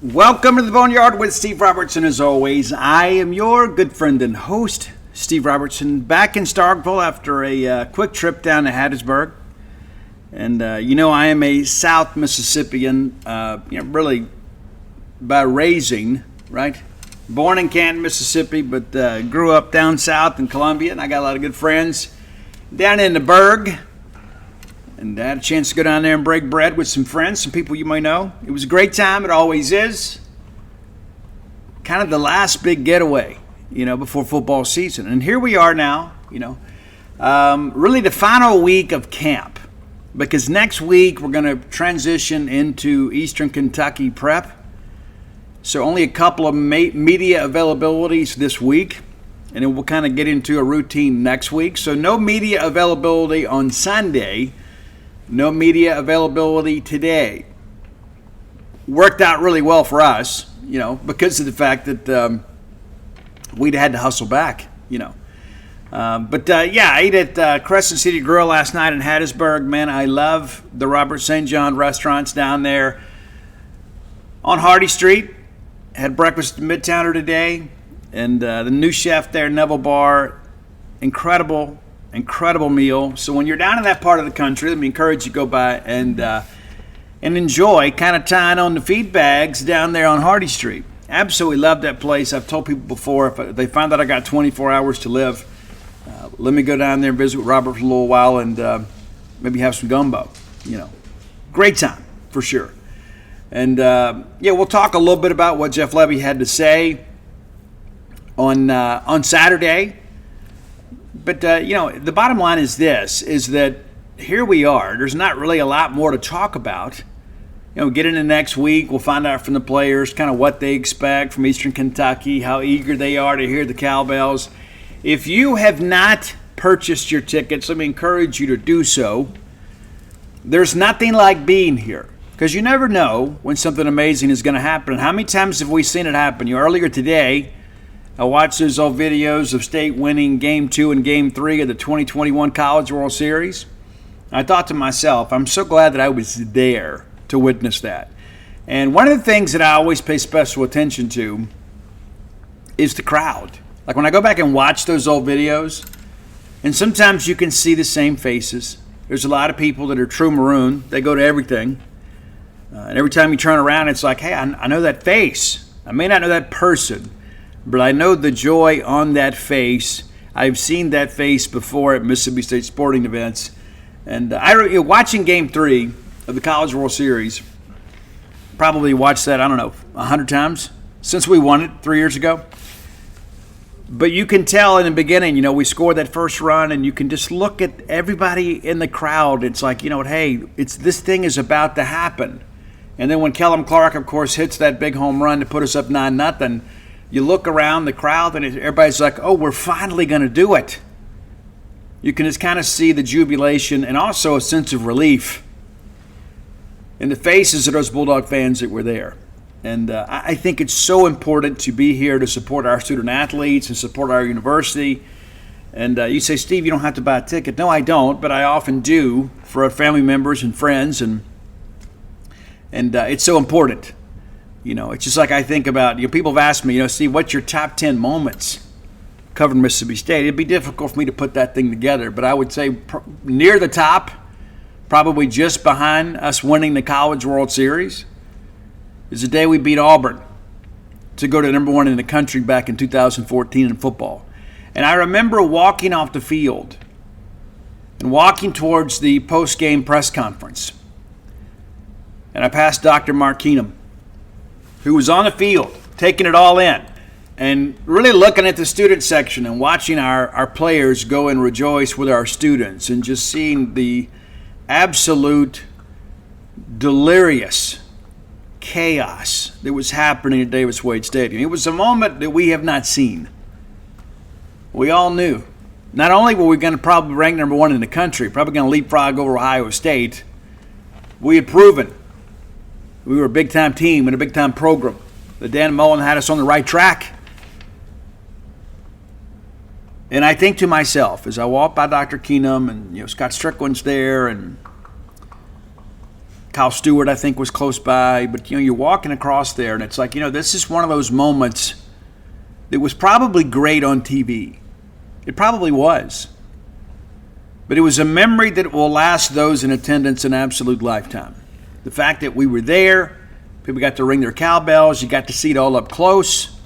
Welcome to the Boneyard with Steve Robertson. As always, I am your good friend and host, Steve Robertson, back in Starkville after a quick trip down to Hattiesburg. And I am a South Mississippian, really by raising, right? Born in Canton, Mississippi, but grew up down south in Columbia, and I got a lot of good friends down in the Berg. And I had a chance to go down there and break bread with some friends, some people you might know. It was a great time. It always is. Kind of the last big getaway, before football season. And here we are now, really the final week of camp. Because next week we're going to transition into Eastern Kentucky prep. So only a couple of media availabilities this week. And then we'll kind of get into a routine next week. So no media availability on Sunday. No media availability today. Worked out really well for us, because of the fact that we'd had to hustle back, I ate at Crescent City Grill last night in Hattiesburg. Man, I love the Robert St. John restaurants down there on Hardy Street. Had breakfast at Midtowner today. And the new chef there, Neville Barr, incredible meal. So when you're down in that part of the country, let me encourage you to go by and enjoy kind of tying on the feed bags down there on Hardy Street. Absolutely love that place. I've told people before, if they find out I got 24 hours to live, let me go down there and visit with Robert for a little while and maybe have some gumbo. Great time for sure. And we'll talk a little bit about what Jeff Levy had to say on Saturday. But, the bottom line is this, is that here we are. There's not really a lot more to talk about. Get into next week. We'll find out from the players kind of what they expect from Eastern Kentucky, how eager they are to hear the cowbells. If you have not purchased your tickets, let me encourage you to do so. There's nothing like being here because you never know when something amazing is going to happen. And how many times have we seen it happen? Earlier today, I watched those old videos of State winning Game 2 and Game 3 of the 2021 College World Series. I thought to myself, I'm so glad that I was there to witness that. And one of the things that I always pay special attention to is the crowd. Like when I go back and watch those old videos, and sometimes you can see the same faces. There's a lot of people that are true maroon. They go to everything. And every time you turn around, it's like, hey, I know that face. I may not know that person, but I know the joy on that face. I've seen that face before at Mississippi State sporting events. And watching Game 3 of the College World Series, probably watched that, 100 times since we won it 3 years ago. But you can tell in the beginning, we scored that first run, and you can just look at everybody in the crowd. It's like, hey, this thing is about to happen. And then when Kellum Clark, of course, hits that big home run to put us up 9-0, you look around the crowd and everybody's like, oh, we're finally going to do it. You can just kind of see the jubilation and also a sense of relief in the faces of those Bulldog fans that were there. And I think it's so important to be here to support our student athletes and support our university. And you say, Steve, you don't have to buy a ticket. No, I don't, but I often do for our family members and friends. And it's so important. It's just like I think about, people have asked me, Steve, what's your top 10 moments covering Mississippi State? It'd be difficult for me to put that thing together, but I would say near the top, probably just behind us winning the College World Series, is the day we beat Auburn to go to number 1 in the country back in 2014 in football. And I remember walking off the field and walking towards the post-game press conference. And I passed Dr. Mark Keenum, who was on the field, taking it all in, and really looking at the student section and watching our players go and rejoice with our students and just seeing the absolute delirious chaos that was happening at Davis Wade Stadium. It was a moment that we have not seen. We all knew. Not only were we going to probably rank number 1 in the country, probably going to leapfrog over Ohio State, we had proven we were a big-time team and a big-time program. That Dan Mullen had us on the right track. And I think to myself, as I walk by Dr. Keenum and Scott Strickland's there, and Kyle Stewart, I think, was close by. But, you're walking across there, and it's like, this is one of those moments that was probably great on TV. It probably was. But it was a memory that will last those in attendance an absolute lifetime. The fact that we were there, people got to ring their cowbells, you got to see it all up close,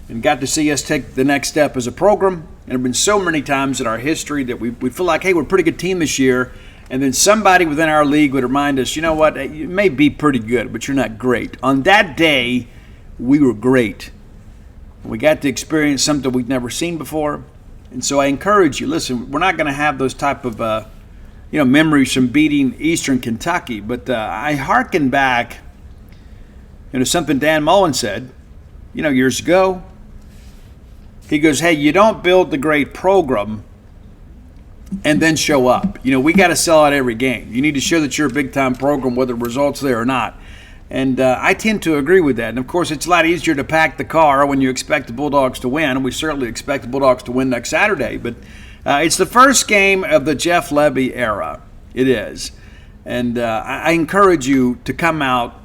and got to see us take the next step as a program. And there have been so many times in our history that we feel like, hey, we're a pretty good team this year. And then somebody within our league would remind us, you know what, you may be pretty good, but you're not great. On that day, we were great. We got to experience something we've never seen before. And so I encourage you, listen, we're not going to have those type of, memories from beating Eastern Kentucky. But I hearken back, to something Dan Mullen said, years ago. He goes, hey, you don't build the great program and then show up. We got to sell out every game. You need to show that you're a big-time program, whether the results there or not. And I tend to agree with that. And, of course, it's a lot easier to pack the car when you expect the Bulldogs to win. And we certainly expect the Bulldogs to win next Saturday. But it's the first game of the Jeff Lebby era. It is. And I encourage you to come out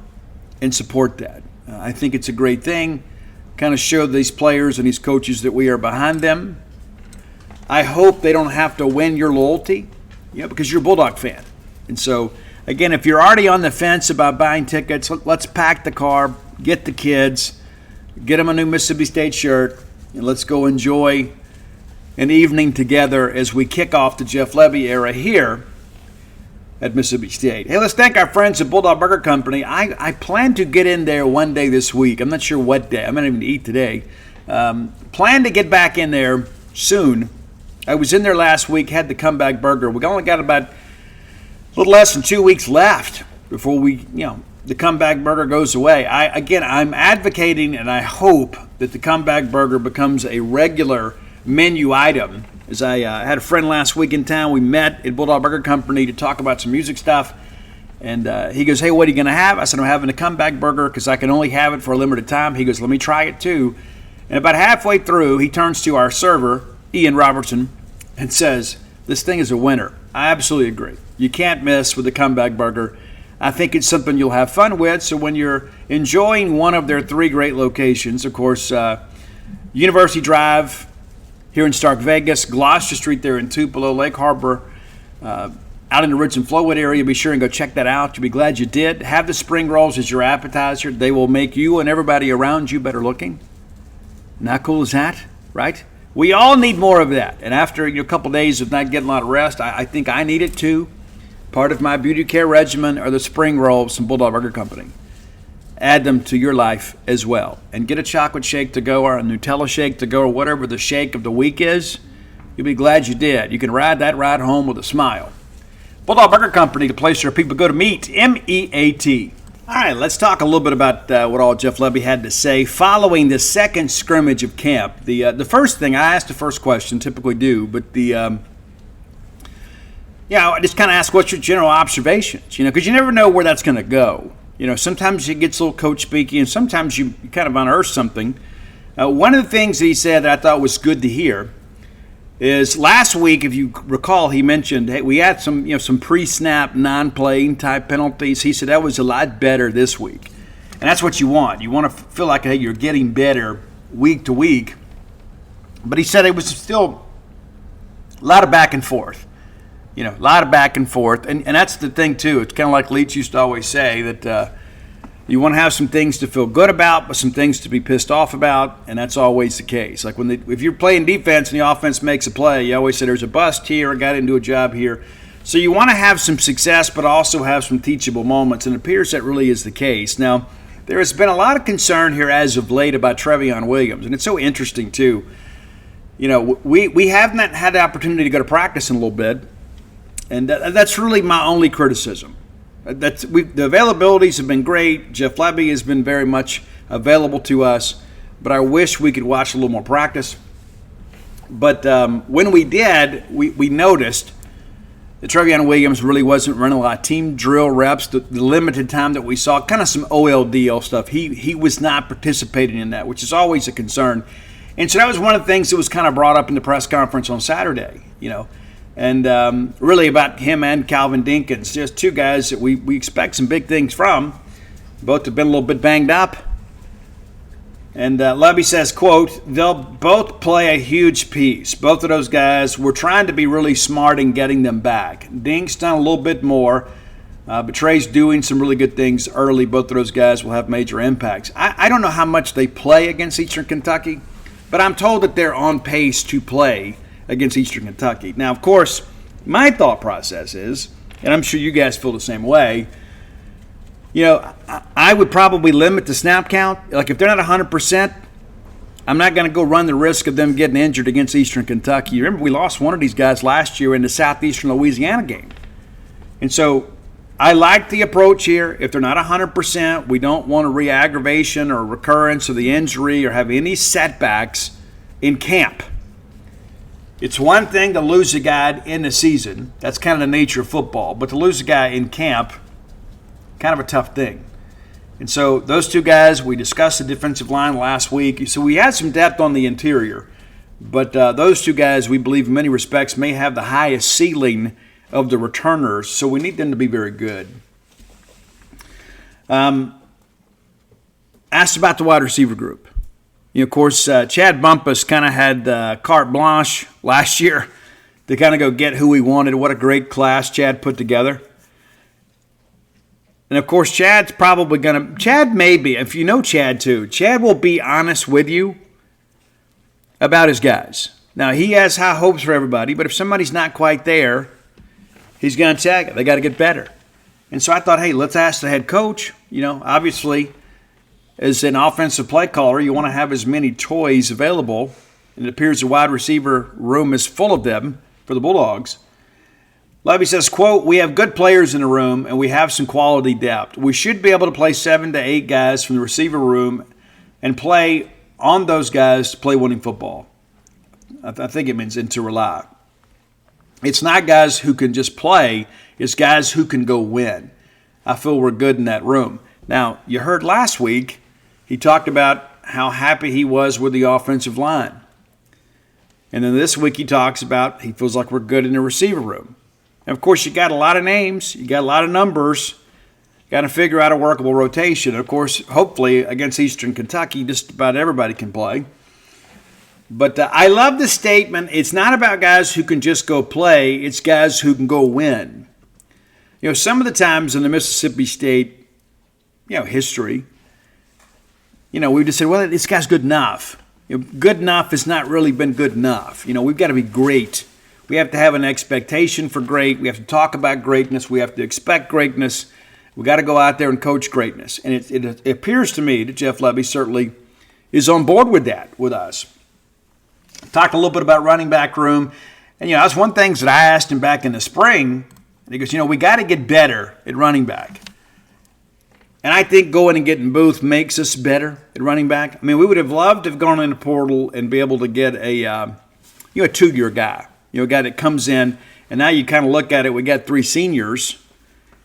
and support that. I think it's a great thing. Kind of show these players and these coaches that we are behind them. I hope they don't have to win your loyalty, because you're a Bulldog fan. And so, again, if you're already on the fence about buying tickets, let's pack the car, get the kids, get them a new Mississippi State shirt, and let's go enjoy an evening together as we kick off the Jeff Lebby era here at Mississippi State. Hey, let's thank our friends at Bulldog Burger Company. I plan to get in there one day this week. I'm not sure what day. I'm not even to eat today. Plan to get back in there soon. I was in there last week, had the comeback burger. We only got about a little less than 2 weeks left before the comeback burger goes away. I'm advocating, and I hope that the comeback burger becomes a regular menu item. As I had a friend last week in town, we met at Bulldog Burger Company to talk about some music stuff. And he goes, hey, what are you going to have? I said, I'm having a comeback burger because I can only have it for a limited time. He goes, let me try it too. And about halfway through, he turns to our server, Ian Robertson, and says, this thing is a winner. I absolutely agree. You can't miss with the comeback burger. I think it's something you'll have fun with. So when you're enjoying one of their 3 great locations, of course, University Drive here in Stark Vegas, Gloucester Street there in Tupelo, Lake Harbor, out in the Richmond Flowwood area, be sure and go check that out. You'll be glad you did. Have the spring rolls as your appetizer. They will make you and everybody around you better looking. Not cool as that, right? We all need more of that. And after a couple days of not getting a lot of rest, I think I need it too. Part of my beauty care regimen are the spring rolls from Bulldog Burger Company. Add them to your life as well. And get a chocolate shake to go or a Nutella shake to go or whatever the shake of the week is. You'll be glad you did. You can ride that ride home with a smile. Bulldog Burger Company, the place where people go to meet, M-E-A-T. All right, let's talk a little bit about what all Jeff Lebby had to say following the second scrimmage of camp. The first thing, I asked the first question, typically do, but I just kind of ask what's your general observations, because you never know where that's going to go. Sometimes it gets a little coach speaky, and sometimes you kind of unearth something. One of the things that he said that I thought was good to hear is last week, if you recall, he mentioned, hey, we had some pre-snap, non-playing type penalties. He said that was a lot better this week. And that's what you want. You want to feel like, hey, you're getting better week to week. But he said it was still a lot of back and forth. A lot of back and forth. And that's the thing, too. It's kind of like Leach used to always say that you want to have some things to feel good about, but some things to be pissed off about, and that's always the case. Like if you're playing defense and the offense makes a play, you always say there's a bust here, a guy didn't do a job here. So you want to have some success, but also have some teachable moments, and it appears that really is the case. Now, there has been a lot of concern here as of late about Trevion Williams, and it's so interesting, too. We haven't had the opportunity to go to practice in a little bit, and that's really my only criticism. The availabilities have been great. Jeff Lebby has been very much available to us, but I wish we could watch a little more practice. But when we did, we noticed that Trevion Williams really wasn't running a lot of team drill reps. The limited time that we saw, kind of some OLDL stuff, he was not participating in that, which is always a concern. And so that was one of the things that was kind of brought up in the press conference on Saturday. And really about him and Calvin Dinkins, just two guys that we expect some big things from. Both have been a little bit banged up. And Levy says, quote, they'll both play a huge piece. Both of those guys, we're trying to be really smart in getting them back. Dink's done a little bit more, but Trey's doing some really good things early. Both of those guys will have major impacts. I don't know how much they play against Eastern Kentucky, but I'm told that they're on pace to play against Eastern Kentucky. Now, of course, my thought process is, and I'm sure you guys feel the same way, I would probably limit the snap count. Like if they're not 100%, I'm not going to go run the risk of them getting injured against Eastern Kentucky. Remember, we lost one of these guys last year in the Southeastern Louisiana game. And so I like the approach here. If they're not 100%, we don't want a re-aggravation or recurrence of the injury or have any setbacks in camp. It's one thing to lose a guy in the season. That's kind of the nature of football. But to lose a guy in camp, kind of a tough thing. And so those two guys, we discussed the defensive line last week. So we had some depth on the interior. But those two guys, we believe in many respects, may have the highest ceiling of the returners. So we need them to be very good. Asked about the wide receiver group. Of course, Chad Bumpus kind of had carte blanche last year to kind of go get who he wanted. What a great class Chad put together. And, of course, Chad's probably going to – Chad may be, if you know Chad too, Chad will be honest with you about his guys. Now, he has high hopes for everybody, but if somebody's not quite there, he's going to tag it. They got to get better. And so I thought, hey, let's ask the head coach. Obviously – as an offensive play caller, you want to have as many toys available, and it appears the wide receiver room is full of them for the Bulldogs. Levy says, quote, we have good players in the room, and we have some quality depth. We should be able to play 7 to 8 guys from the receiver room and play on those guys to play winning football. I think it means and to rely. It's not guys who can just play. It's guys who can go win. I feel we're good in that room. Now, you heard last week, he talked about how happy he was with the offensive line. And then this week he talks about he feels like we're good in the receiver room. And, of course, you got a lot of names. You got a lot of numbers. Got to figure out a workable rotation. Of course, hopefully, against Eastern Kentucky, just about everybody can play. But I love the statement, it's not about guys who can just go play. It's guys who can go win. Some of the times in the Mississippi State, history, we just said, well, this guy's good enough. Good enough has not really been good enough. We've got to be great. We have to have an expectation for great. We have to talk about greatness. We have to expect greatness. We got to go out there and coach greatness. And it appears to me that Jeff Levy certainly is on board with that with us. Talked a little bit about running back room. And, that's one thing that I asked him back in the spring. And he goes, we got to get better at running back. And I think going and getting Booth makes us better at running back. I mean, we would have loved to have gone in the portal and be able to get a 2-year guy. A guy that comes in, and now you kind of look at it, we got 3 seniors.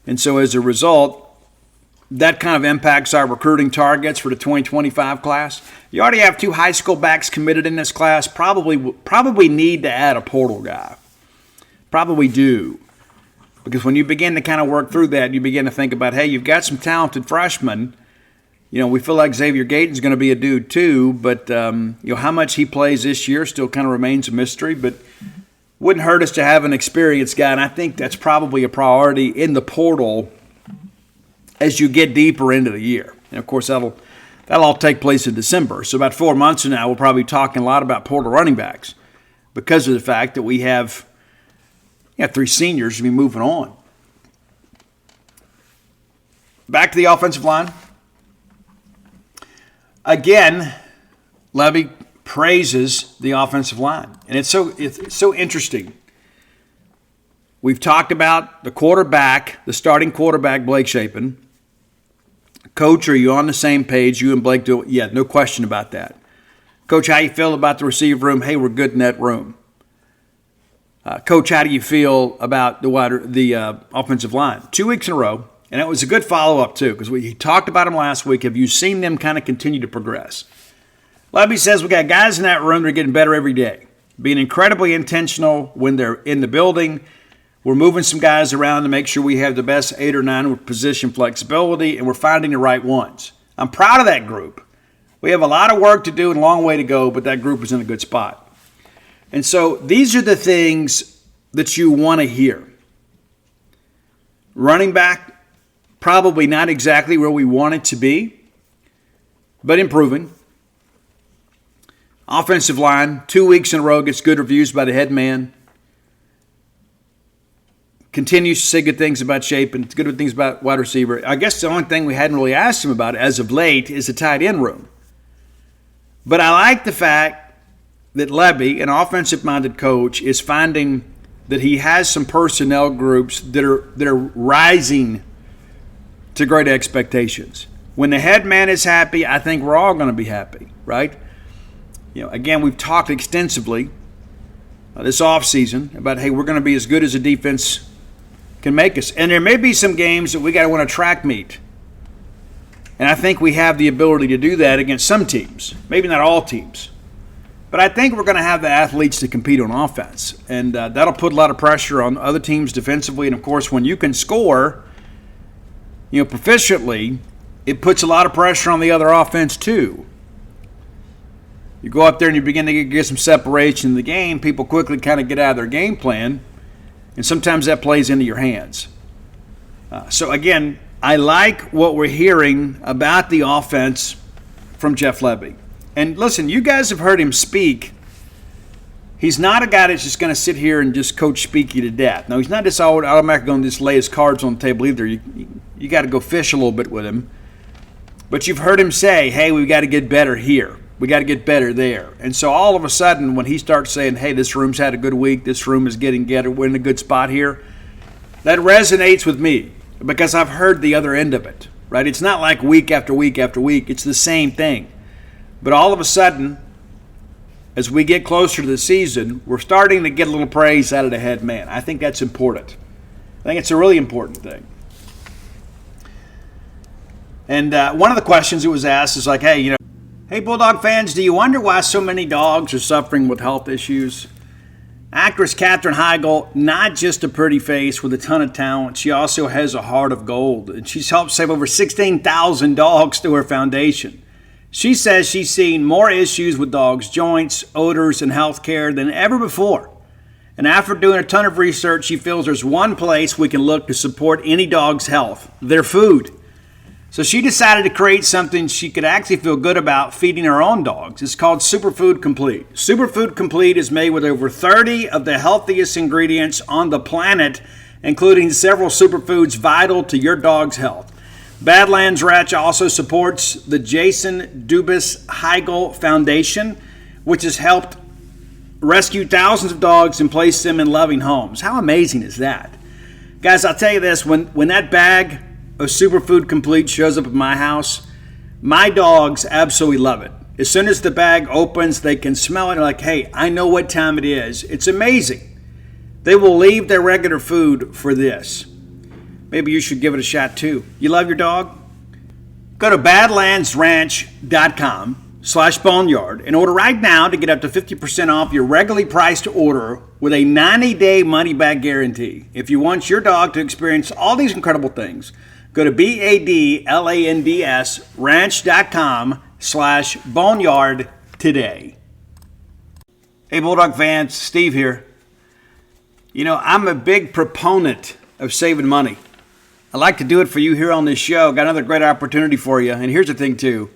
And so as a result, that kind of impacts our recruiting targets for the 2025 class. You already have 2 high school backs committed in this class. Probably need to add a portal guy. Probably do. Because when you begin to kind of work through that, you begin to think about, hey, you've got some talented freshmen. We feel like Xavier Gayton's going to be a dude too, but how much he plays this year still kind of remains a mystery. But wouldn't hurt us to have an experienced guy, and I think that's probably a priority in the portal as you get deeper into the year. And of course, that'll all take place in December. So about 4 months from now, we'll probably be talking a lot about portal running backs because of the fact that we have 3 seniors to be moving on. Back to the offensive line. Again, Levy praises the offensive line. And it's so interesting. We've talked about the quarterback, the starting quarterback, Blake Shapen. Coach, are you on the same page? You and Blake do it? Yeah, no question about that. Coach, how you feel about the receiver room? Hey, we're good in that room. Coach, how do you feel about the offensive line? 2 weeks in a row, and it was a good follow-up too because we talked about them last week. Have you seen them kind of continue to progress? Levy says we got guys in that room that are getting better every day. being incredibly intentional when they're in the building. We're moving some guys around to make sure we have the best 8 or 9 with position flexibility, and we're finding the right ones. I'm proud of that group. We have a lot of work to do and a long way to go, but that group is in a good spot. And so these are the things that you want to hear. Running back, probably not exactly where we want it to be, but improving. Offensive line, 2 weeks in a row, gets good reviews by the head man. Continues to say good things about Chapin, good things about wide receiver. I guess the only thing we hadn't really asked him about as of late is the tight end room. But I like the fact that Levy, an offensive-minded coach, is finding that he has some personnel groups that are rising to great expectations. When the head man is happy, I think we're all going to be happy, right? Again, we've talked extensively this offseason about, hey, we're going to be as good as a defense can make us. And there may be some games that we got to win a track meet. And I think we have the ability to do that against some teams, maybe not all teams. But I think we're going to have the athletes to compete on offense. And that'll put a lot of pressure on other teams defensively. And, of course, when you can score, proficiently, it puts a lot of pressure on the other offense too. You go up there and you begin to get some separation in the game, people quickly kind of get out of their game plan, and sometimes that plays into your hands. So, again, I like what we're hearing about the offense from Jeff Levy. And listen, you guys have heard him speak. He's not a guy that's just going to sit here and just coach speak you to death. No, he's not just automatically going to just lay his cards on the table either. You got to go fish a little bit with him. But you've heard him say, hey, we've got to get better here. We got to get better there. And so all of a sudden, when he starts saying, hey, this room's had a good week, this room is getting better, we're in a good spot here, that resonates with me because I've heard the other end of it, right? It's not like week after week after week. It's the same thing. But all of a sudden, as we get closer to the season, we're starting to get a little praise out of the head man. I think that's important. I think it's a really important thing. And one of the questions that was asked is like, hey, hey, Bulldog fans, do you wonder why so many dogs are suffering with health issues? Actress Katherine Heigl, not just a pretty face with a ton of talent, she also has a heart of gold. And she's helped save over 16,000 dogs through her foundation. She says she's seen more issues with dogs' joints, odors, and health care than ever before. And after doing a ton of research, she feels there's one place we can look to support any dog's health: their food. So she decided to create something she could actually feel good about feeding her own dogs. It's called Superfood Complete. Superfood Complete is made with over 30 of the healthiest ingredients on the planet, including several superfoods vital to your dog's health. Badlands Ranch also supports the Jason Dubas Heigl Foundation, which has helped rescue thousands of dogs and place them in loving homes. How amazing is that? Guys, I'll tell you this, when that bag of Superfood Complete shows up at my house, my dogs absolutely love it. As soon as the bag opens, they can smell it. They're like, hey, I know what time it is. It's amazing. They will leave their regular food for this. Maybe you should give it a shot too. You love your dog? Go to badlandsranch.com/boneyard and order right now to get up to 50% off your regularly priced order with a 90-day money-back guarantee. If you want your dog to experience all these incredible things, go to BADLANDS ranch.com/boneyard today. Hey, Bulldog fans, Steve here. I'm a big proponent of saving money. I like to do it for you here on this show. Got another great opportunity for you. And here's the thing, too.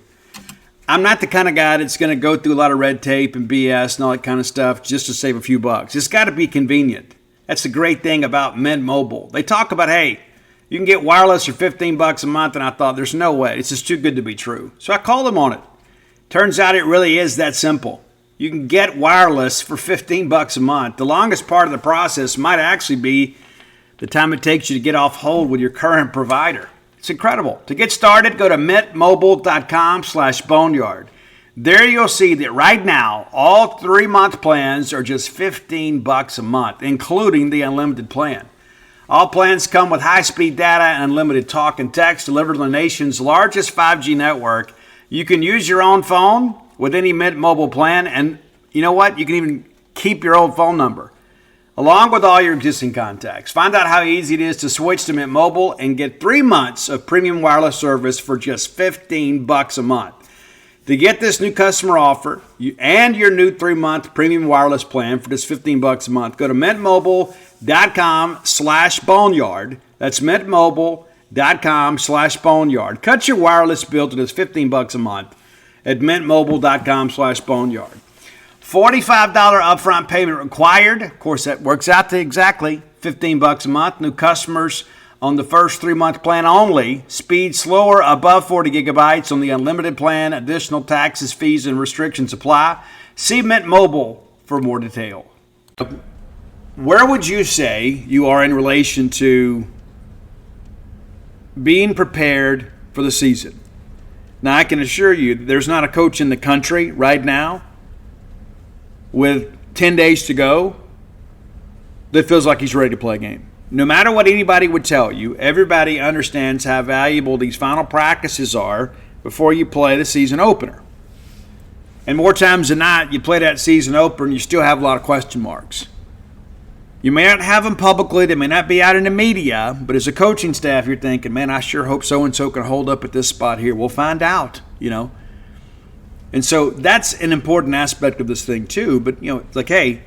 I'm not the kind of guy that's going to go through a lot of red tape and BS and all that kind of stuff just to save a few bucks. It's got to be convenient. That's the great thing about Mint Mobile. They talk about, hey, you can get wireless for $15 a month, and I thought, there's no way. It's just too good to be true. So I called them on it. Turns out it really is that simple. You can get wireless for $15 a month. The longest part of the process might actually be the time it takes you to get off hold with your current provider. It's incredible. To get started, go to mintmobile.com/boneyard. There you'll see that right now, all 3-month plans are just $15 a month, including the unlimited plan. All plans come with high-speed data and unlimited talk and text delivered on the nation's largest 5G network. You can use your own phone with any Mint Mobile plan, and you know what? You can even keep your old phone number, along with all your existing contacts. Find out how easy it is to switch to Mint Mobile and get 3 months of premium wireless service for just $15 a month. To get this new customer offer and your new 3-month premium wireless plan for just $15 a month, go to mintmobile.com/boneyard. That's mintmobile.com/boneyard. Cut your wireless bill to just $15 a month at mintmobile.com/boneyard. $45 upfront payment required. Of course, that works out to exactly $15 a month. New customers on the first 3-month plan only. Speed slower above 40 gigabytes on the unlimited plan. Additional taxes, fees, and restrictions apply. See Mint Mobile for more detail. Where would you say you are in relation to being prepared for the season? Now, I can assure you there's not a coach in the country right now with 10 days to go that feels like he's ready to play a game. No matter what anybody would tell you, everybody understands how valuable these final practices are before you play the season opener. And more times than not, you play that season opener and you still have a lot of question marks. You may not have them publicly, they may not be out in the media, but as a coaching staff, you're thinking, man, I sure hope so-and-so can hold up at this spot here. We'll find out, And so that's an important aspect of this thing too. But, it's like, hey,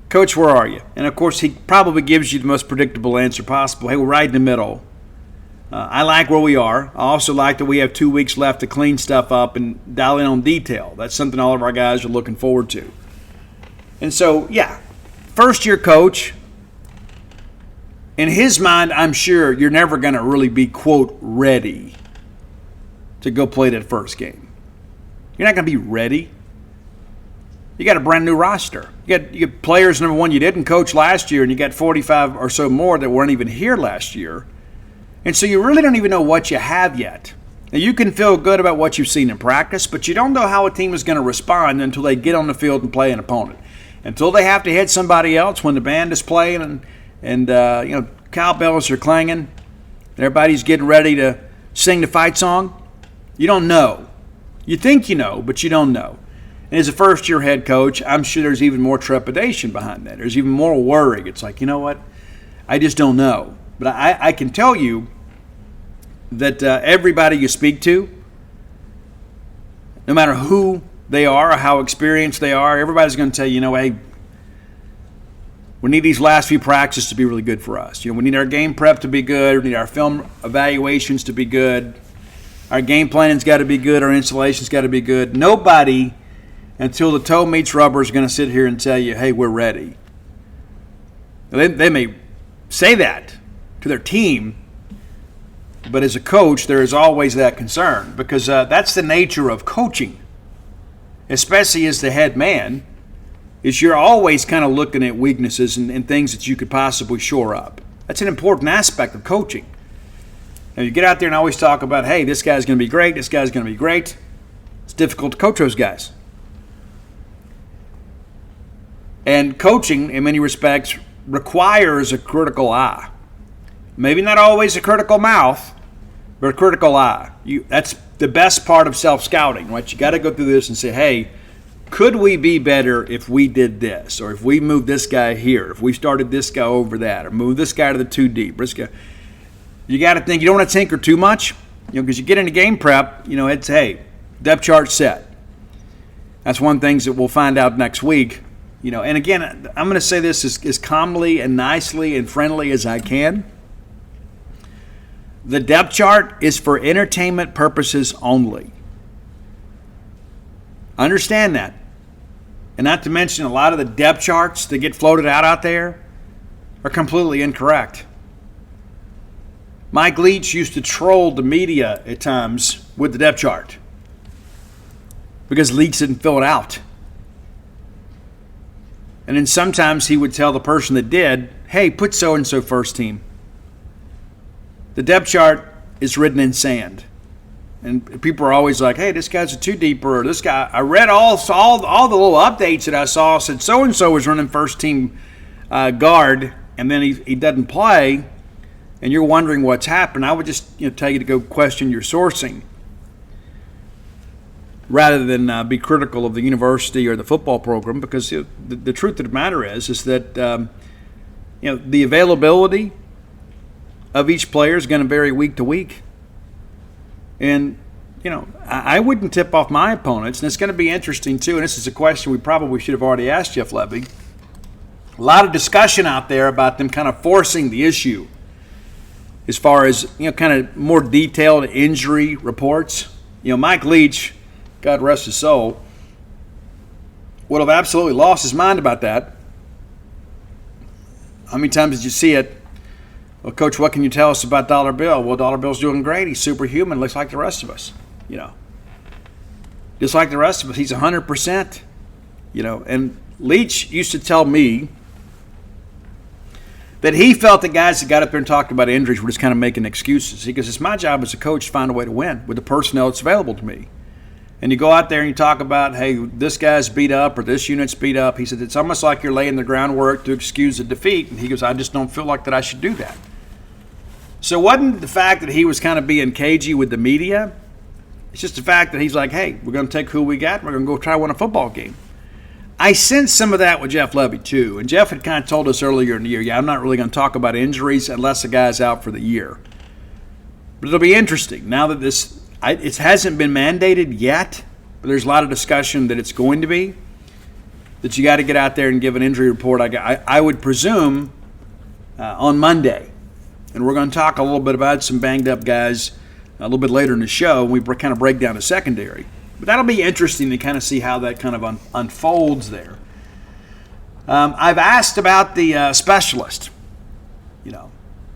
Coach, where are you? And, of course, he probably gives you the most predictable answer possible. Hey, we're right in the middle. I like where we are. I also like that we have 2 weeks left to clean stuff up and dial in on detail. That's something all of our guys are looking forward to. And so, yeah, first-year coach, in his mind, I'm sure you're never going to really be, quote, ready to go play that first game. You're not going to be ready. You got a brand new roster. You got players, number one, you didn't coach last year, and you got 45 or so more that weren't even here last year. And so you really don't even know what you have yet. Now, you can feel good about what you've seen in practice, but you don't know how a team is going to respond until they get on the field and play an opponent. Until they have to hit somebody else when the band is playing and cowbells are clanging, and everybody's getting ready to sing the fight song. You don't know. You think you know, but you don't know. And as a first-year head coach, I'm sure there's even more trepidation behind that. There's even more worry. It's like, you know what? I just don't know. But I can tell you that everybody you speak to, no matter who they are or how experienced they are, everybody's going to tell you, hey, we need these last few practices to be really good for us. We need our game prep to be good. We need our film evaluations to be good. Our game planning's got to be good. Our installation's got to be good. Nobody, until the toe meets rubber, is going to sit here and tell you, hey, we're ready. They may say that to their team, but as a coach, there is always that concern because that's the nature of coaching, especially as the head man, is you're always kind of looking at weaknesses and things that you could possibly shore up. That's an important aspect of coaching. Now, you get out there and always talk about, hey, this guy's going to be great, this guy's going to be great. It's difficult to coach those guys. And coaching, in many respects, requires a critical eye. Maybe not always a critical mouth, but a critical eye. That's the best part of self-scouting, right? You got to go through this and say, hey, could we be better if we did this? Or if we moved this guy here? If we started this guy over that? Or moved this guy to the 2 deep? You got to think, you don't want to tinker too much, because you get into game prep, it's, hey, depth chart set. That's one of the things that we'll find out next week. And again, I'm going to say this as calmly and nicely and friendly as I can. The depth chart is for entertainment purposes only. Understand that. And not to mention, a lot of the depth charts that get floated out there are completely incorrect. Mike Leach used to troll the media at times with the depth chart because Leach didn't fill it out. And then sometimes he would tell the person that did, hey, put so-and-so first team. The depth chart is written in sand. And people are always like, hey, this guy's a 2 deeper. Or this guy, I read all the little updates that I saw said so-and-so was running first team guard, and then he doesn't play, and you're wondering what's happened. I would just tell you to go question your sourcing. rather than be critical of the university or the football program, because the truth of the matter is that the availability of each player is going to vary week to week. And I wouldn't tip off my opponents, and it's going to be interesting too. And this is a question we probably should have already asked Jeff Levy. A lot of discussion out there about them kind of forcing the issue as far as kind of more detailed injury reports. Mike Leach, God rest his soul, would have absolutely lost his mind about that. How many times did you see it? Well, Coach, what can you tell us about Dollar Bill? Well, Dollar Bill's doing great. He's superhuman, looks like the rest of us. Just like the rest of us, he's 100%. And Leach used to tell me that he felt the guys that got up there and talked about injuries were just kind of making excuses. He goes, it's my job as a coach to find a way to win with the personnel that's available to me. And you go out there and you talk about, hey, this guy's beat up or this unit's beat up. He said, it's almost like you're laying the groundwork to excuse a defeat. And he goes, I just don't feel like that I should do that. So it wasn't the fact that he was kind of being cagey with the media. It's just the fact that he's like, hey, we're going to take who we got and we're going to go try to win a football game. I sensed some of that with Jeff Levy too. And Jeff had kind of told us earlier in the year, I'm not really going to talk about injuries unless the guy's out for the year. But it'll be interesting now that it hasn't been mandated yet, but there's a lot of discussion that it's going to be, that you got to get out there and give an injury report. I would presume on Monday. And we're going to talk a little bit about some banged up guys a little bit later in the show. We kind of break down the secondary. But that'll be interesting to kind of see how that kind of unfolds there. I've asked about the specialist. He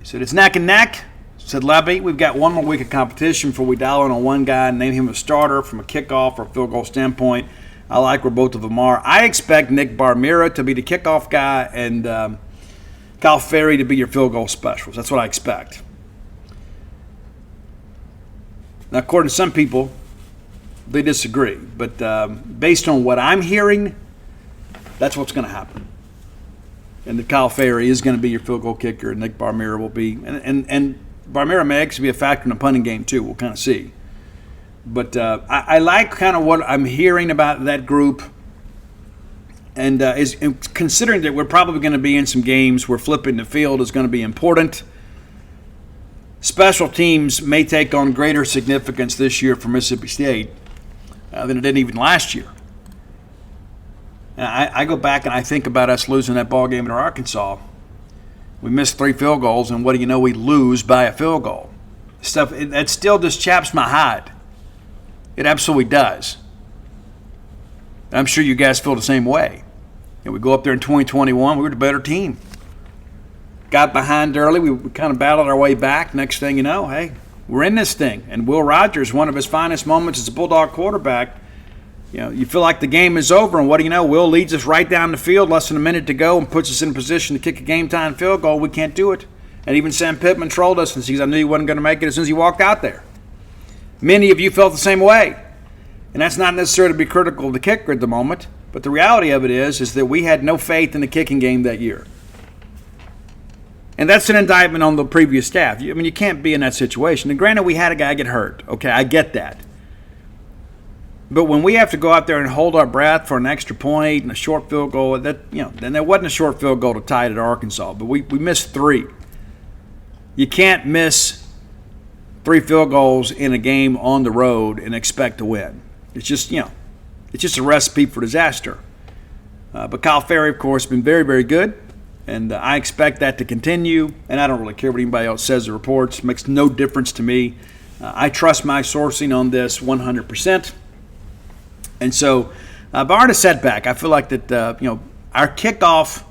said it's neck and neck. Said Levy, we've got one more week of competition before we dial in on one guy and name him a starter from a kickoff or a field goal standpoint. I like where both of them are. I expect Nick Barmera to be the kickoff guy and Kyle Ferry to be your field goal specialist. That's what I expect. Now, according to some people, they disagree. But based on what I'm hearing, that's what's going to happen. And that Kyle Ferry is going to be your field goal kicker, and Nick Barmera will be. And Barmera may actually be a factor in the punting game, too. We'll kind of see. But I like kind of what I'm hearing about that group. And considering that we're probably going to be in some games where flipping the field is going to be important, special teams may take on greater significance this year for Mississippi State than it did even last year. And I go back and I think about us losing that ball game in Arkansas. We missed 3 field goals, and what do you know? We lose by a field goal. That still just chaps my hide. It absolutely does. I'm sure you guys feel the same way. We go up there in 2021, we were the better team. Got behind early, we kind of battled our way back. Next thing you know, hey, we're in this thing. And Will Rogers, one of his finest moments as a Bulldog quarterback, you feel like the game is over, and what do you know? Will leads us right down the field, less than a minute to go, and puts us in position to kick a game-time field goal. We can't do it. And even Sam Pittman trolled us and says, I knew he wasn't going to make it as soon as he walked out there. Many of you felt the same way. And that's not necessarily to be critical of the kicker at the moment, but the reality of it is that we had no faith in the kicking game that year. And that's an indictment on the previous staff. You can't be in that situation. And granted, we had a guy get hurt. Okay, I get that. But when we have to go out there and hold our breath for an extra point and a short field goal, then there wasn't a short field goal to tie it at Arkansas, but we missed 3. You can't miss 3 field goals in a game on the road and expect to win. It's just a recipe for disaster. But Kyle Ferry, of course, has been very, very good, and I expect that to continue. And I don't really care what anybody else says or reports. It makes no difference to me. I trust my sourcing on this 100%. And so, barring a setback, I feel like that our kickoff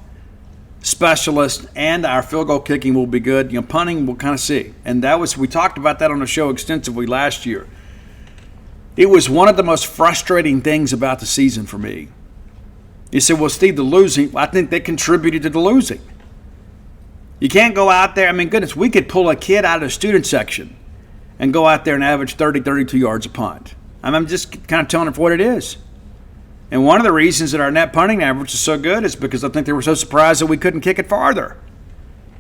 specialist and our field goal kicking will be good. Punting we'll kind of see. And we talked about that on the show extensively last year. It was one of the most frustrating things about the season for me. You said, well, Steve, the losing, I think they contributed to the losing. You can't go out there. Goodness, we could pull a kid out of the student section and go out there and average 30, 32 yards a punt. I'm just kind of telling it for what it is. And one of the reasons that our net punting average is so good is because I think they were so surprised that we couldn't kick it farther.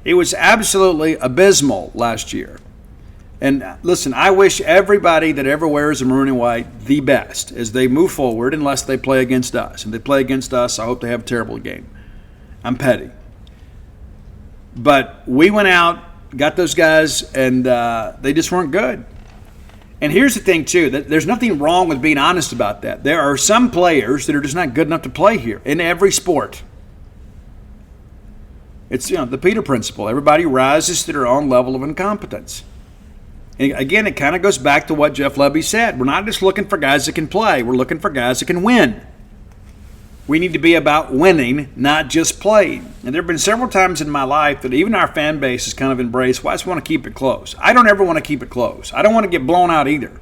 It was absolutely abysmal last year. And listen, I wish everybody that ever wears a maroon and white the best as they move forward, unless they play against us. If they play against us, I hope they have a terrible game. I'm petty. But we went out, got those guys, and they just weren't good. And here's the thing, too, that there's nothing wrong with being honest about that. There are some players that are just not good enough to play here in every sport. It's, the Peter principle. Everybody rises to their own level of incompetence. And again, it kind of goes back to what Jeff Lebby said. We're not just looking for guys that can play. We're looking for guys that can win. We need to be about winning, not just playing. And there have been several times in my life that even our fan base has kind of embraced, well, I just want to keep it close. I don't ever want to keep it close. I don't want to get blown out either.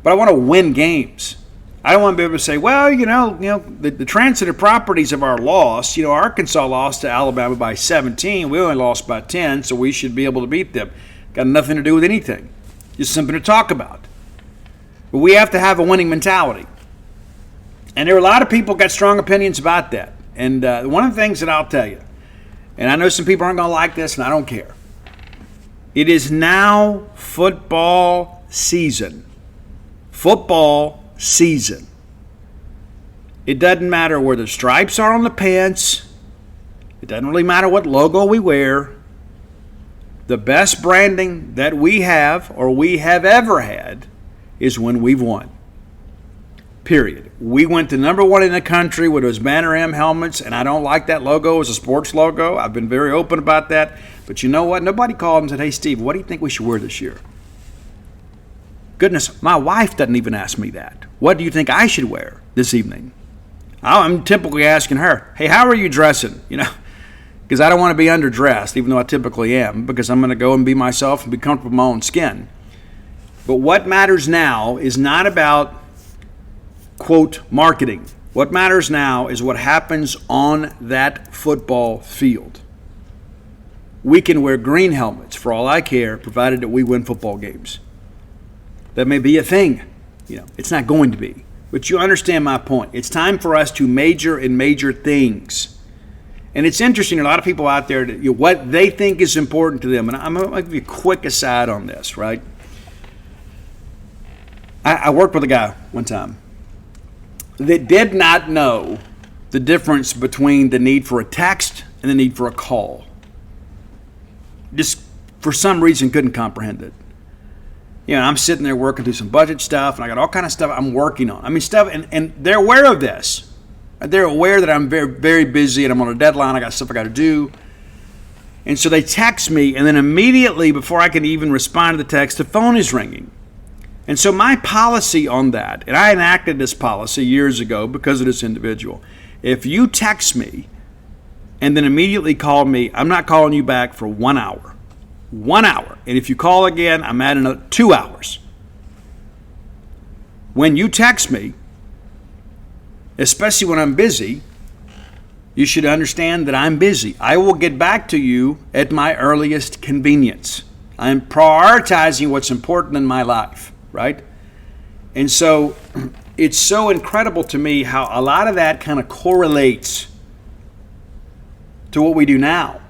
But I want to win games. I don't want to be able to say, well, the transitive properties of our loss, Arkansas lost to Alabama by 17. We only lost by 10, so we should be able to beat them. Got nothing to do with anything. Just something to talk about. But we have to have a winning mentality. And there are a lot of people got strong opinions about that. And one of the things that I'll tell you, and I know some people aren't going to like this, and I don't care. It is now football season. Football season. It doesn't matter where the stripes are on the pants. It doesn't really matter what logo we wear. The best branding that we have or we have ever had is when we've won. Period. We went to number one in the country with those Banner M helmets, and I don't like that logo as a sports logo. I've been very open about that. But you know what? Nobody called and said, hey, Steve, what do you think we should wear this year? Goodness, my wife doesn't even ask me that. What do you think I should wear this evening? I'm typically asking her, hey, how are you dressing? Because I don't want to be underdressed, even though I typically am, because I'm going to go and be myself and be comfortable in my own skin. But what matters now is not about, quote, marketing. What matters now is what happens on that football field. We can wear green helmets for all I care, provided that we win football games. That may be a thing. It's not going to be. But you understand my point. It's time for us to major in major things. And it's interesting, a lot of people out there, that what they think is important to them. And I'm going to give you a quick aside on this, right? I worked with a guy one time that did not know the difference between the need for a text and the need for a call. Just for some reason couldn't comprehend it. I'm sitting there working through some budget stuff, and I got all kind of stuff I'm working on. And they're aware of this. They're aware that I'm very, very busy and I'm on a deadline. I got stuff I got to do. And so they text me, and then immediately before I can even respond to the text, the phone is ringing. And so my policy on that, and I enacted this policy years ago because of this individual. If you text me and then immediately call me, I'm not calling you back for 1 hour. 1 hour. And if you call again, I'm adding another 2 hours. When you text me, especially when I'm busy, you should understand that I'm busy. I will get back to you at my earliest convenience. I'm prioritizing what's important in my life, right? And so it's so incredible to me how a lot of that kind of correlates to what we do now.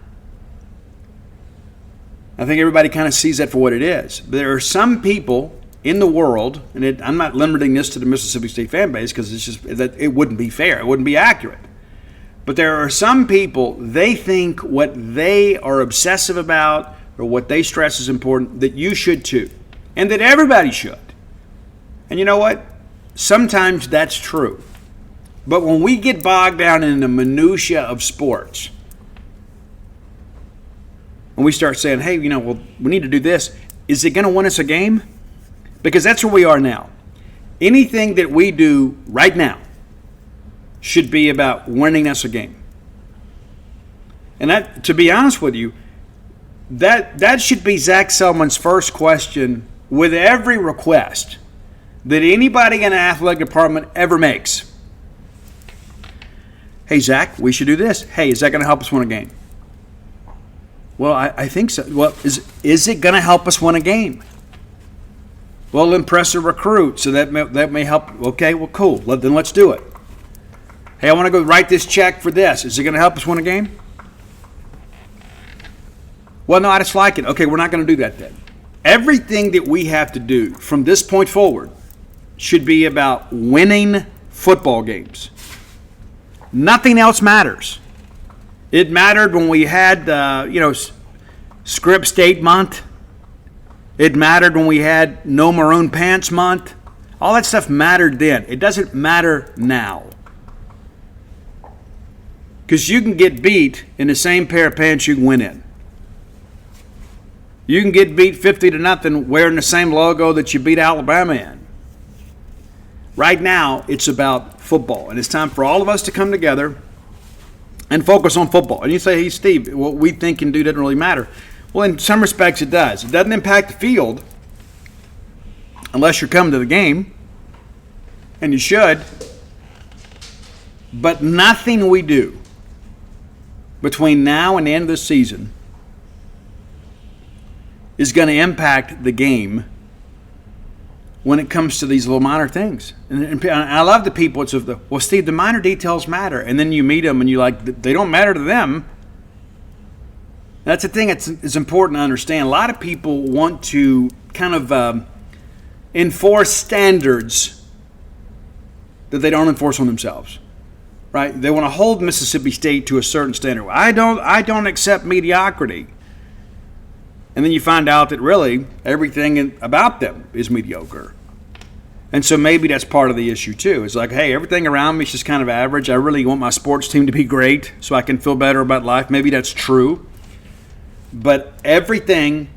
I think everybody kind of sees that for what it is. There are some people in the world, and I'm not limiting this to the Mississippi State fan base because it's just that it wouldn't be fair. It wouldn't be accurate. But there are some people, they think what they are obsessive about or what they stress is important, that you should too, and that everybody should. And you know what? Sometimes that's true. But when we get bogged down in the minutia of sports, when we start saying, hey, we need to do this, is it going to win us a game? Because that's where we are now. Anything that we do right now should be about winning us a game. And that, to be honest with you, that should be Zach Selman's first question with every request that anybody in an athletic department ever makes. Hey, Zach, we should do this. Hey, is that going to help us win a game? Well, I think so. Well, is it going to help us win a game? Well, impress a recruit, so that may help. Okay, well, cool. Then let's do it. Hey, I want to go write this check for this. Is it going to help us win a game? Well, no, I just like it. Okay, we're not going to do that then. Everything that we have to do from this point forward should be about winning football games. Nothing else matters. It mattered when we had, Script State Month. It mattered when we had No Maroon Pants Month. All that stuff mattered then. It doesn't matter now. Because you can get beat in the same pair of pants you can win in. You can get beat 50-0 wearing the same logo that you beat Alabama in. Right now, it's about football. And it's time for all of us to come together and focus on football. And you say, hey, Steve, what we think and do doesn't really matter. Well, in some respects, it does. It doesn't impact the field unless you're coming to the game, and you should. But nothing we do between now and the end of the season is going to impact the game when it comes to these little minor things. And I love the people. It's well, Steve, the minor details matter. And then you meet them and you're like, they don't matter to them. That's the thing it's important to understand. A lot of people want to kind of enforce standards that they don't enforce on themselves, right? They want to hold Mississippi State to a certain standard. I don't accept mediocrity. And then you find out that really everything about them is mediocre. And so maybe that's part of the issue too. It's like, hey, everything around me is just kind of average. I really want my sports team to be great so I can feel better about life. Maybe that's true. But everything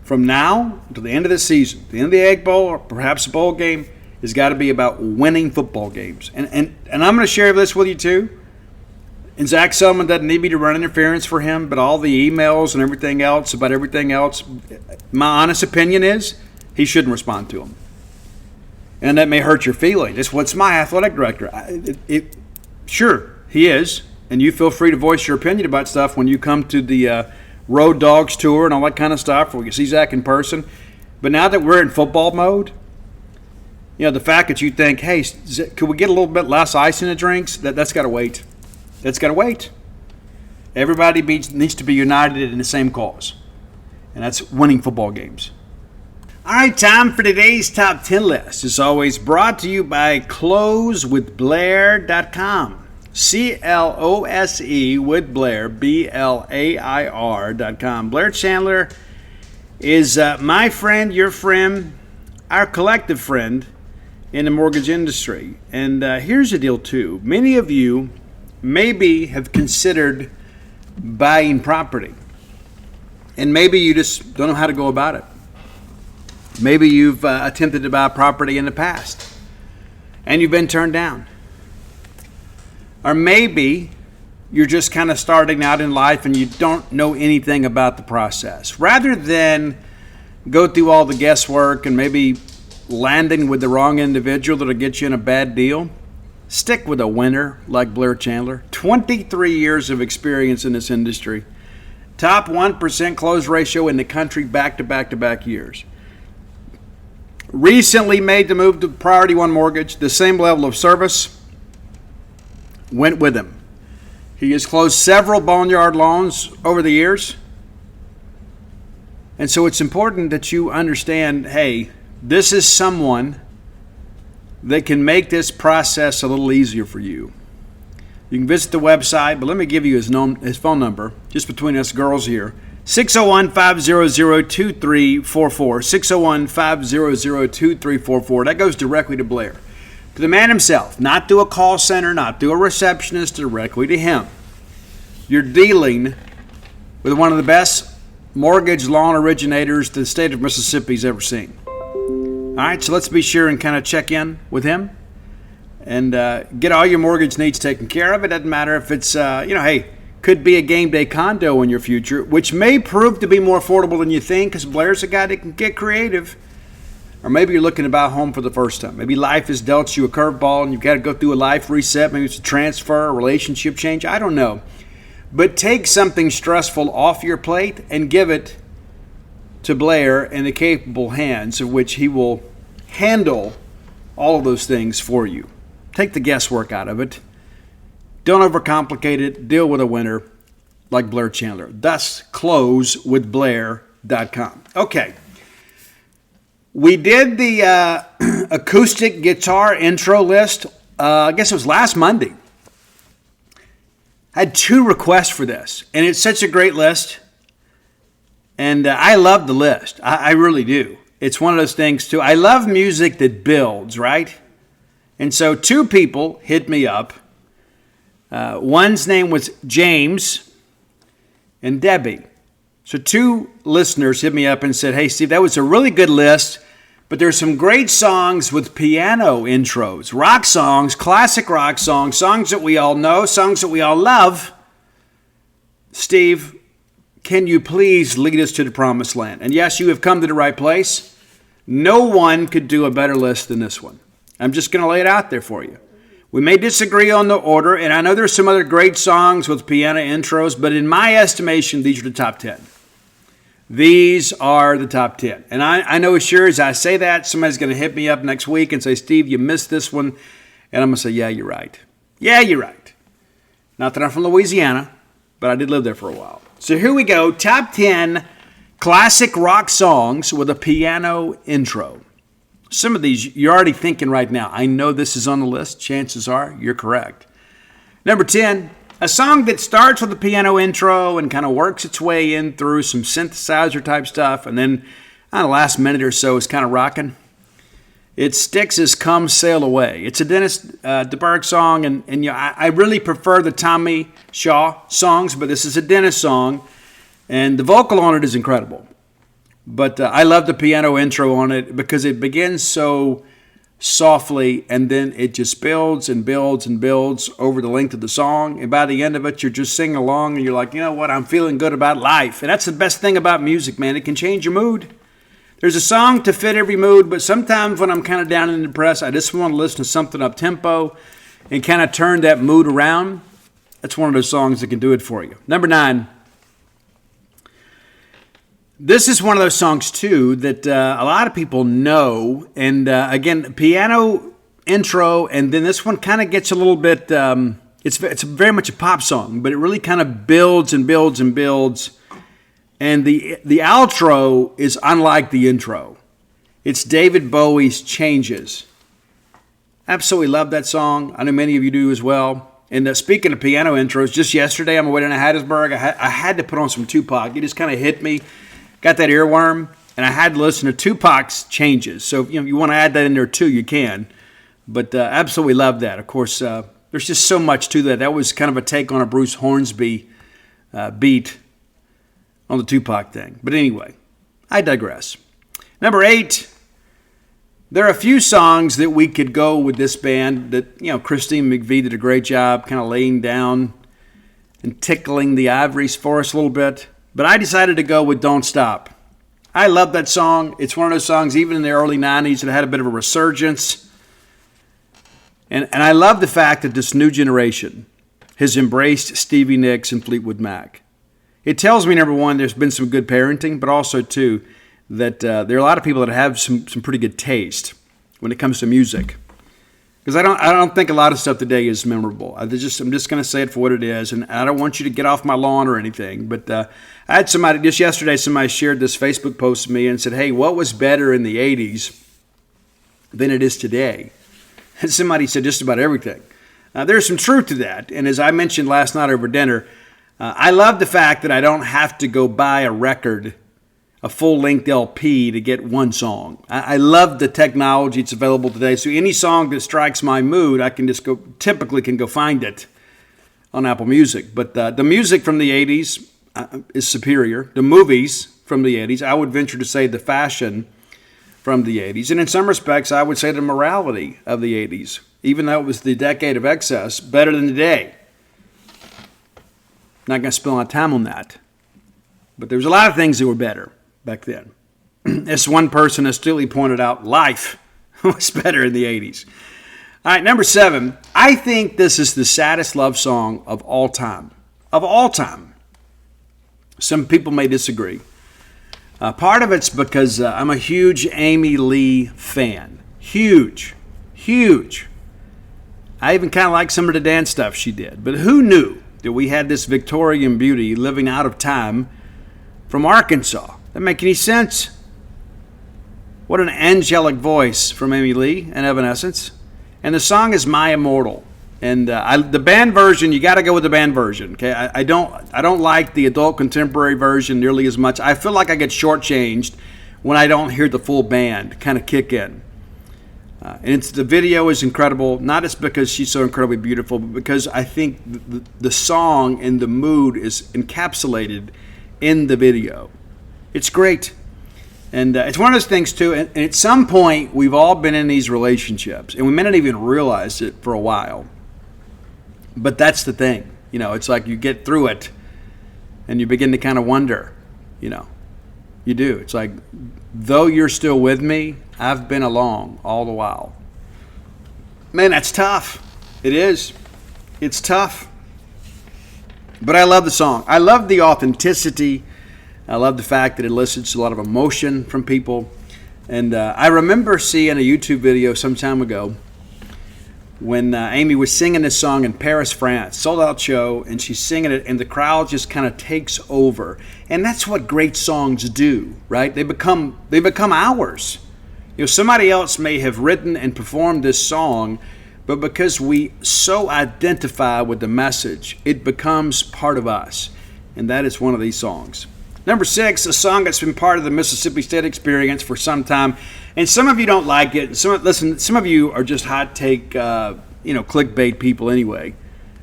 from now to the end of the season, the end of the Egg Bowl or perhaps a bowl game, has got to be about winning football games. And I'm going to share this with you too. And Zach Selman doesn't need me to run interference for him, but all the emails and everything else about everything else, my honest opinion is he shouldn't respond to them. And that may hurt your feelings. It's what's my athletic director. Sure, he is. And you feel free to voice your opinion about stuff when you come to the Road Dogs tour and all that kind of stuff where you see Zach in person. But now that we're in football mode, the fact that you think, hey, could we get a little bit less ice in the drinks? That's got to wait. That's got to wait. Everybody needs to be united in the same cause, and that's winning football games. All right, time for today's top 10 list. As always, brought to you by closewithblair.com. CLOSE with Blair, BLAIR.com. Blair Chandler is my friend, your friend, our collective friend in the mortgage industry. And here's the deal, too. Many of you maybe have considered buying property, and maybe you just don't know how to go about it. Maybe you've attempted to buy property in the past, and you've been turned down. Or maybe you're just kind of starting out in life and you don't know anything about the process. Rather than go through all the guesswork and maybe landing with the wrong individual that'll get you in a bad deal, stick with a winner like Blair Chandler. 23 years of experience in this industry. Top 1% close ratio in the country back-to-back-to-back years. Recently made the move to Priority One Mortgage. The same level of service went with him. He has closed several Boneyard loans over the years. And so it's important that you understand, hey, this is someone that can make this process a little easier for you. You can visit the website, but let me give you his phone number, just between us girls here. 601-500-2344. 601-500-2344. That goes directly to Blair. To the man himself, not through a call center, not through a receptionist, directly to him. You're dealing with one of the best mortgage loan originators the state of Mississippi's ever seen. All right, so let's be sure and kind of check in with him and get all your mortgage needs taken care of. It doesn't matter if it's, hey, could be a game day condo in your future, which may prove to be more affordable than you think because Blair's a guy that can get creative. Or maybe you're looking to buy a home for the first time. Maybe life has dealt you a curveball and you've got to go through a life reset. Maybe it's a transfer, a relationship change. I don't know. But take something stressful off your plate and give it to Blair in the capable hands of which he will handle all of those things for you. Take the guesswork out of it. Don't overcomplicate it. Deal with a winner like Blair Chandler. Thus, closewithblair.com. Okay. We did the acoustic guitar intro list, I guess it was last Monday. I had 2 requests for this, and it's such a great list. And I love the list. I really do. It's one of those things, too. I love music that builds, right? And so 2 people hit me up. One's name was James and Debbie. So 2 listeners hit me up and said, hey, Steve, that was a really good list, but there's some great songs with piano intros, rock songs, classic rock songs, songs that we all know, songs that we all love. Steve, can you please lead us to the promised land? And yes, you have come to the right place. No one could do a better list than this one. I'm just going to lay it out there for you. We may disagree on the order, and I know there's some other great songs with piano intros, but in my estimation, these are the top 10. These are the top 10. And I know as sure as I say that, somebody's going to hit me up next week and say, Steve, you missed this one. And I'm going to say, yeah, you're right. Yeah, you're right. Not that I'm from Louisiana, but I did live there for a while. So here we go. Top 10 classic rock songs with a piano intro. Some of these you're already thinking right now. I know this is on the list. Chances are you're correct. Number 10. A song that starts with a piano intro and kind of works its way in through some synthesizer type stuff, and then the last minute or so is kind of rocking. It sticks as Come Sail Away. It's a Dennis DeBerg song, and you know, I really prefer the Tommy Shaw songs, but this is a Dennis song, and the vocal on it is incredible. But I love the piano intro on it because it begins so softly, and then it just builds and builds and builds over the length of the song. And by the end of it, you're just singing along, and you're like, you know what, I'm feeling good about life. And that's the best thing about music, man. It can change your mood. There's a song to fit every mood, but sometimes when I'm kind of down and depressed, I just want to listen to something up-tempo and kind of turn that mood around. That's one of those songs that can do it for you. Number 9. This is one of those songs, too, that a lot of people know. And, again, piano intro, and then this one kind of gets a little bit, it's very much a pop song, but it really kind of builds and builds and builds. And the outro is unlike the intro. It's David Bowie's Changes. Absolutely love that song. I know many of you do as well. And speaking of piano intros, just yesterday on my way down to Hattiesburg, I had to put on some Tupac. It just kind of hit me. Got that earworm, and I had to listen to Tupac's Changes. So if you want to add that in there too, you can. But absolutely love that. Of course, there's just so much to that. That was kind of a take on a Bruce Hornsby beat on the Tupac thing. But anyway, I digress. Number 8, there are a few songs that we could go with this band that, you know, Christine McVie did a great job kind of laying down and tickling the ivories for us a little bit. But I decided to go with Don't Stop. I love that song. It's one of those songs, even in the early 90s, that had a bit of a resurgence. And I love the fact that this new generation has embraced Stevie Nicks and Fleetwood Mac. It tells me, number one, there's been some good parenting, but also, too, that there are a lot of people that have some pretty good taste when it comes to music. Because I don't think a lot of stuff today is memorable. I'm just going to say it for what it is, and I don't want you to get off my lawn or anything. But I had somebody, just yesterday, somebody shared this Facebook post with me and said, hey, what was better in the 80s than it is today? And somebody said just about everything. There's some truth to that. And as I mentioned last night over dinner, I love the fact that I don't have to go buy a record, a full-length LP to get one song. I love the technology that's available today. So any song that strikes my mood, I can just typically go find it on Apple Music. But the music from the 80s is superior. The movies from the 80s, I would venture to say the fashion from the 80s. And in some respects, I would say the morality of the 80s, even though it was the decade of excess, better than today. Not going to spend a lot of time on that. But there was a lot of things that were better back then. As one person astutely pointed out, life was better in the 80s. All right, number 7. I think this is the saddest love song of all time. Of all time. Some people may disagree. Part of it's because I'm a huge Amy Lee fan. Huge. I even kind of like some of the dance stuff she did. But who knew that we had this Victorian beauty living out of time from Arkansas? That make any sense? What an angelic voice from Amy Lee and Evanescence. And the song is My Immortal. And the band version, you got to go with the band version. Okay, I don't like the adult contemporary version nearly as much. I feel like I get shortchanged when I don't hear the full band kind of kick in. And the video is incredible, not just because she's so incredibly beautiful, but because I think the song and the mood is encapsulated in the video. It's great. And it's one of those things, too, and at some point, we've all been in these relationships, and we may not even realize it for a while. But that's the thing. You know, it's like you get through it, and you begin to kind of wonder, you know. You do. It's like, though you're still with me, I've been along all the while. Man, that's tough. It is. It's tough. But I love the song. I love the authenticity. I love the fact that it elicits a lot of emotion from people. And I remember seeing a YouTube video some time ago when Amy was singing this song in Paris, France, sold out show, and she's singing it, and the crowd just kind of takes over. And that's what great songs do, right? They become ours. You know, somebody else may have written and performed this song, but because we so identify with the message, it becomes part of us. And that is one of these songs. Number 6, a song that's been part of the Mississippi State experience for some time. And some of you don't like it. Some of you are just hot take, clickbait people anyway.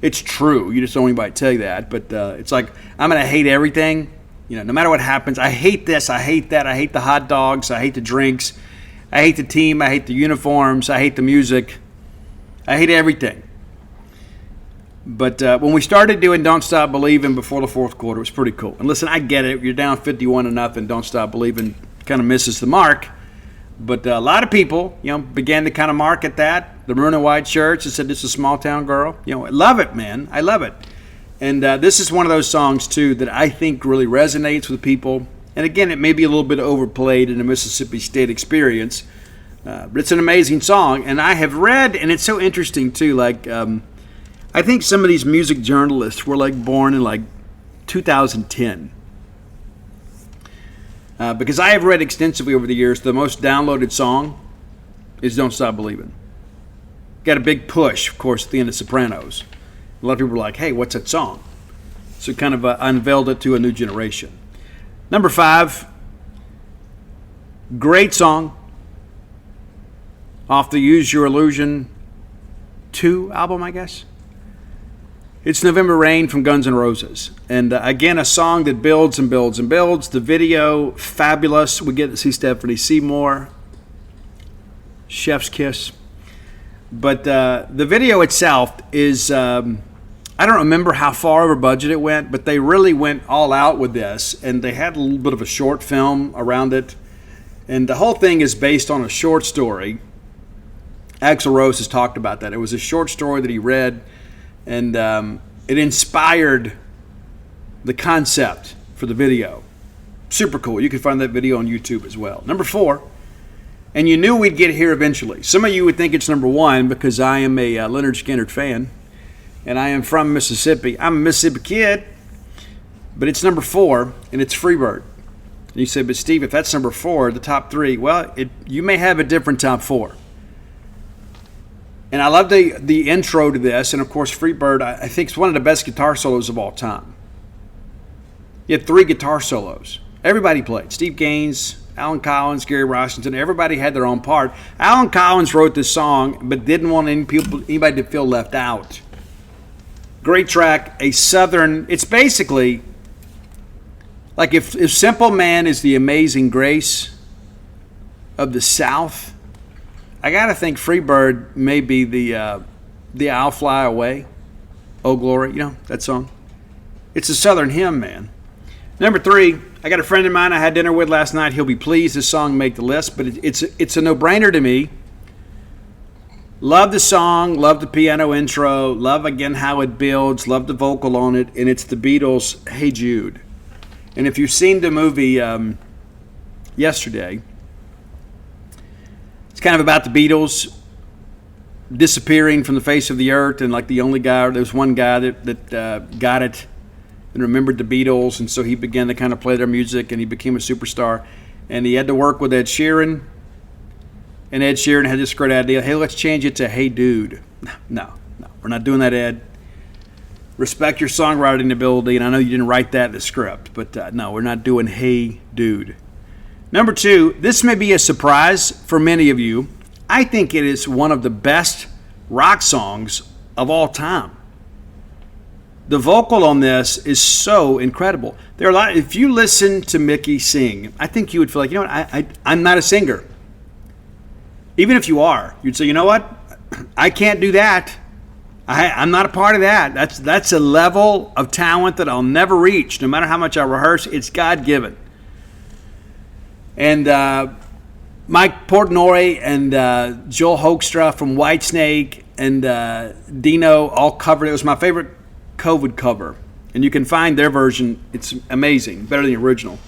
It's true. You just don't want anybody to tell you that. But it's like, I'm going to hate everything. You know, no matter what happens. I hate this. I hate that. I hate the hot dogs. I hate the drinks. I hate the team. I hate the uniforms. I hate the music. I hate everything. But when we started doing Don't Stop Believing before the fourth quarter, it was pretty cool. And listen, I get it. You're down 51-0. Don't Stop Believing kind of misses the mark. But a lot of people, began to kind of market that. The maroon and white shirts that said, "This is a small town girl." I love it, man. I love it. And this is one of those songs, too, that I think really resonates with people. And again, it may be a little bit overplayed in the Mississippi State experience. But it's an amazing song. And I have read, and it's so interesting, too, like... I think some of these music journalists were born in 2010. Because I have read extensively over the years, the most downloaded song is Don't Stop Believing. Got a big push, of course, at the end of Sopranos. A lot of people were like, hey, what's that song? So it kind of unveiled it to a new generation. Number 5, great song off the Use Your Illusion 2 album, I guess. It's November Rain from Guns N' Roses. And again, a song that builds and builds and builds. The video, fabulous. We get to see Stephanie Seymour. Chef's kiss. But the video itself is, I don't remember how far over budget it went, but they really went all out with this. And they had a little bit of a short film around it. And the whole thing is based on a short story. Axl Rose has talked about that. It was a short story that he read. And it inspired the concept for the video. Super cool. You can find that video on YouTube as well. Number 4, and you knew we'd get here eventually. Some of you would think it's number 1 because I am a Lynyrd Skynyrd fan, and I am from Mississippi. I'm a Mississippi kid, but it's number 4, and it's Freebird. And you say, but Steve, if that's number 4, the top 3, well, you may have a different top 4. And I love the intro to this. And, of course, Freebird, I think, is one of the best guitar solos of all time. You had 3 guitar solos. Everybody played. Steve Gaines, Alan Collins, Gary Washington. Everybody had their own part. Alan Collins wrote this song but didn't want anybody to feel left out. Great track. A Southern. It's basically like if Simple Man is the amazing grace of the South, I gotta think Freebird may be the I'll Fly Away, Oh Glory, that song. It's a Southern hymn, man. Number 3, I got a friend of mine I had dinner with last night. He'll be pleased this song make the list, but it's a no-brainer to me. Love the song, love the piano intro, love again how it builds, love the vocal on it, and it's the Beatles' Hey Jude. And if you've seen the movie yesterday, kind of about the Beatles disappearing from the face of the earth, and the only guy, there was one guy that got it and remembered the Beatles, and so he began to kind of play their music, and he became a superstar. And he had to work with Ed Sheeran, and Ed Sheeran had this great idea. Hey, let's change it to Hey Dude. No, we're not doing that, Ed. Respect your songwriting ability, and I know you didn't write that in the script, but no, we're not doing Hey Dude. Number 2, this may be a surprise for many of you. I think it is one of the best rock songs of all time. The vocal on this is so incredible. There are a lot. If you listen to Mickey sing, I think you would feel like, you know what, I'm not a singer. Even if you are, you'd say, you know what, I can't do that. I'm not a part of that. That's a level of talent that I'll never reach. No matter how much I rehearse, it's God-given. And Mike Portnoy and Joel Hoekstra from Whitesnake and Dino all covered it. It was my favorite COVID cover. And you can find their version. It's amazing, better than the original.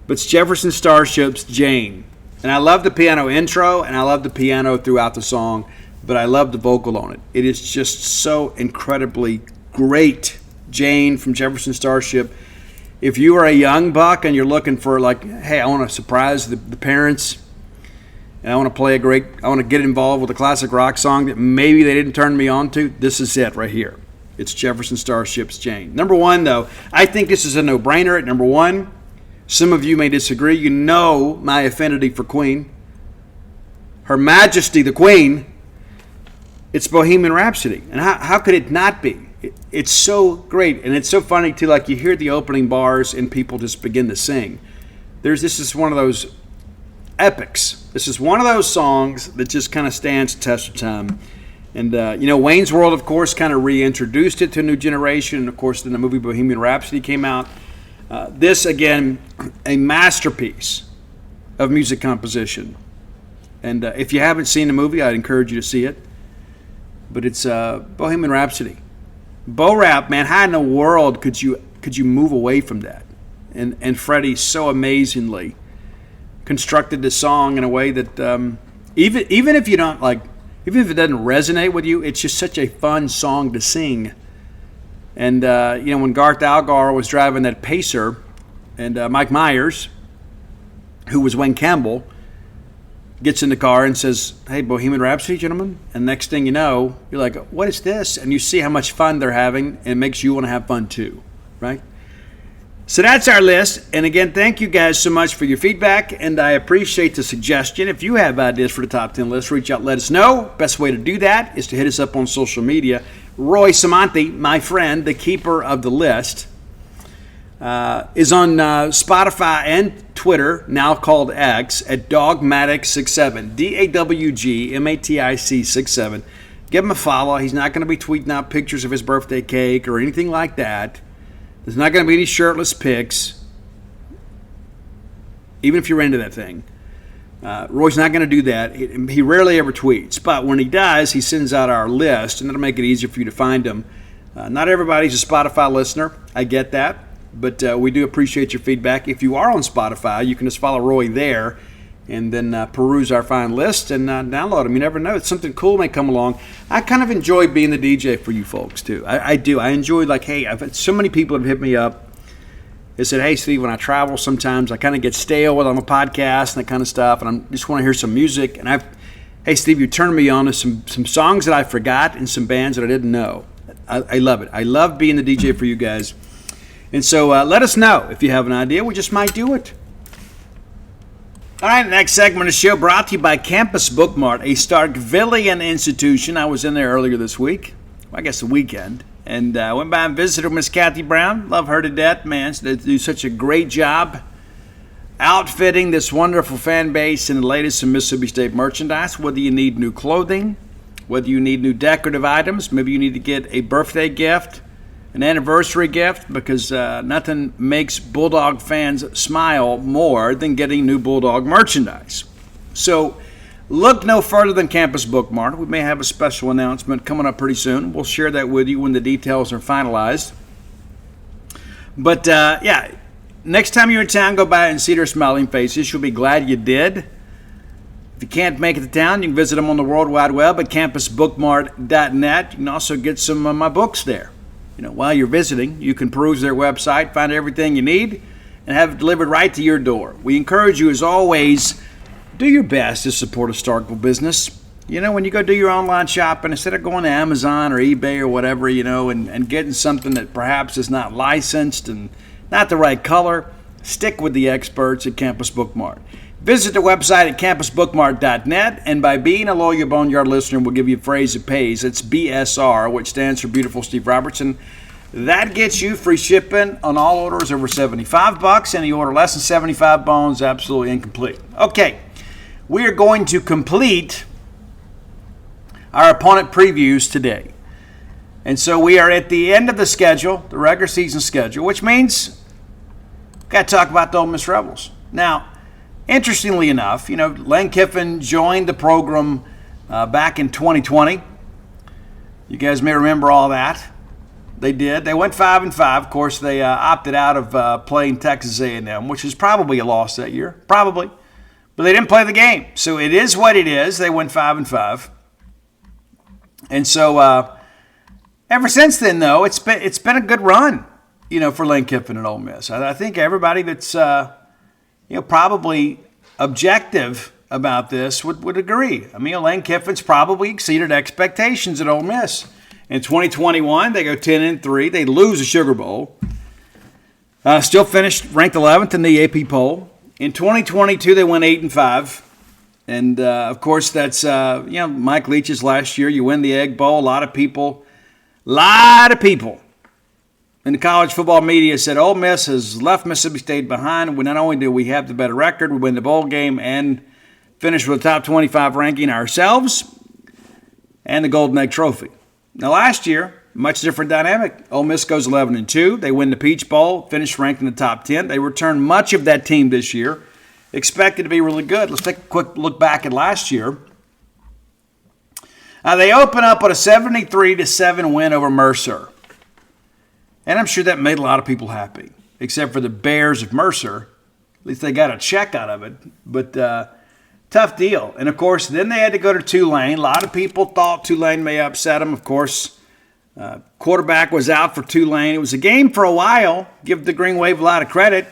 But it's Jefferson Starship's Jane. And I love the piano intro, and I love the piano throughout the song, but I love the vocal on it. It is just so incredibly great. Jane from Jefferson Starship. If you are a young buck and you're looking for, like, hey, I want to surprise the parents, and I want to get involved with a classic rock song that maybe they didn't turn me on to, this is it right here. It's Jefferson Starship's Jane. Number 1, though, I think this is a no-brainer at number 1. Some of you may disagree. You know my affinity for Queen. Her Majesty, the Queen. It's Bohemian Rhapsody. And how could it not be? It's so great. And it's so funny, too, like you hear the opening bars and people just begin to sing. This is one of those epics. This is one of those songs that just kind of stands the test of time. And, Wayne's World, of course, kind of reintroduced it to a new generation. And, of course, then the movie Bohemian Rhapsody came out. This, again, a masterpiece of music composition. And if you haven't seen the movie, I'd encourage you to see it. But it's Bohemian Rhapsody. Bo Rap, man, how in the world could you move away from that? And Freddie so amazingly constructed the song in a way that even if you don't like, even if it doesn't resonate with you, it's just such a fun song to sing. And, when Garth Algar was driving that Pacer, and Mike Myers, who was Wayne Campbell, gets in the car and says, hey, Bohemian Rhapsody, gentlemen. And next thing you know, you're like, what is this? And you see how much fun they're having, and it makes you want to have fun too, right? So that's our list. And again, thank you guys so much for your feedback, and I appreciate the suggestion. If you have ideas for the top 10 list, reach out, let us know. Best way to do that is to hit us up on social media. Roy Samonte, my friend, the keeper of the list, is on Spotify and Twitter, now called X, at Dogmatic67, DAWGMATIC 67. Give him a follow. He's not going to be tweeting out pictures of his birthday cake or anything like that. There's not going to be any shirtless pics, even if you're into that thing. Roy's not going to do that. He rarely ever tweets, but when he does, he sends out our list, and that'll make it easier for you to find him. Not everybody's a Spotify listener. I get that, but we do appreciate your feedback. If you are on Spotify, you can just follow Roy there and then peruse our fine list and download them. You never know. Something cool may come along. I kind of enjoy being the DJ for you folks, too. I do. I enjoy, like, hey, I've had so many people have hit me up. They said, hey, Steve, when I travel sometimes, I kind of get stale with on a podcast and that kind of stuff, and I just want to hear some music. And hey, Steve, you turned me on to some songs that I forgot and some bands that I didn't know. I love it. I love being the DJ for you guys. And so let us know if you have an idea. We just might do it. All right, next segment of the show brought to you by Campus Bookmart, a Starkvillian institution. I was in there earlier this week, I guess the weekend, and I went by and visited Miss Kathy Brown. Love her to death, man. They do such a great job outfitting this wonderful fan base in the latest in Mississippi State merchandise. Whether you need new clothing, whether you need new decorative items, maybe you need to get a birthday gift, an anniversary gift, because nothing makes Bulldog fans smile more than getting new Bulldog merchandise. So look no further than Campus Bookmart. We may have a special announcement coming up pretty soon. We'll share that with you when the details are finalized. But next time you're in town, go by and see their smiling faces. You'll be glad you did. If you can't make it to town, you can visit them on the World Wide Web at campusbookmart.net. You can also get some of my books there. While you're visiting, you can peruse their website, find everything you need, and have it delivered right to your door. We encourage you, as always, do your best to support a Starkville business. You know, when you go do your online shopping, instead of going to Amazon or eBay or whatever, and getting something that perhaps is not licensed and not the right color, stick with the experts at Campus Bookmart. Visit the website at campusbookmart.net, and by being a loyal Boneyard listener, we'll give you a phrase that pays. It's BSR, which stands for Beautiful Steve Robertson. That gets you free shipping on all orders over $75. Any order less than 75 bones, absolutely incomplete. Okay, we are going to complete our opponent previews today. And so we are at the end of the schedule, the regular season schedule, which means we've got to talk about the Ole Miss Rebels. Now, interestingly enough, Lane Kiffin joined the program back in 2020. You guys may remember all that. They did. They went 5-5. Of course, they opted out of playing Texas A&M, which is probably a loss that year, probably. But they didn't play the game, so it is what it is. They went 5-5. And so ever since then, though, it's been a good run, for Lane Kiffin and Ole Miss. I think everybody that's probably objective about this would agree. I mean, Lane Kiffin's probably exceeded expectations at Ole Miss. In 2021, they go 10-3. They lose the Sugar Bowl. Still finished ranked 11th in the AP poll. In 2022, they went 8-5. And, of course, that's, Mike Leach's last year. You win the Egg Bowl. A lot of people in the college football media said Ole Miss has left Mississippi State behind. Not only do we have the better record, we win the bowl game and finish with a top 25 ranking ourselves and the Golden Egg Trophy. Now, last year, much different dynamic. Ole Miss goes 11-2. They win the Peach Bowl, finish ranked in the top 10. They return much of that team this year. Expected to be really good. Let's take a quick look back at last year. They open up with a 73-7 win over Mercer. And I'm sure that made a lot of people happy, except for the Bears of Mercer. At least they got a check out of it. But tough deal. And, of course, then they had to go to Tulane. A lot of people thought Tulane may upset them. Of course, quarterback was out for Tulane. It was a game for a while. Give the Green Wave a lot of credit.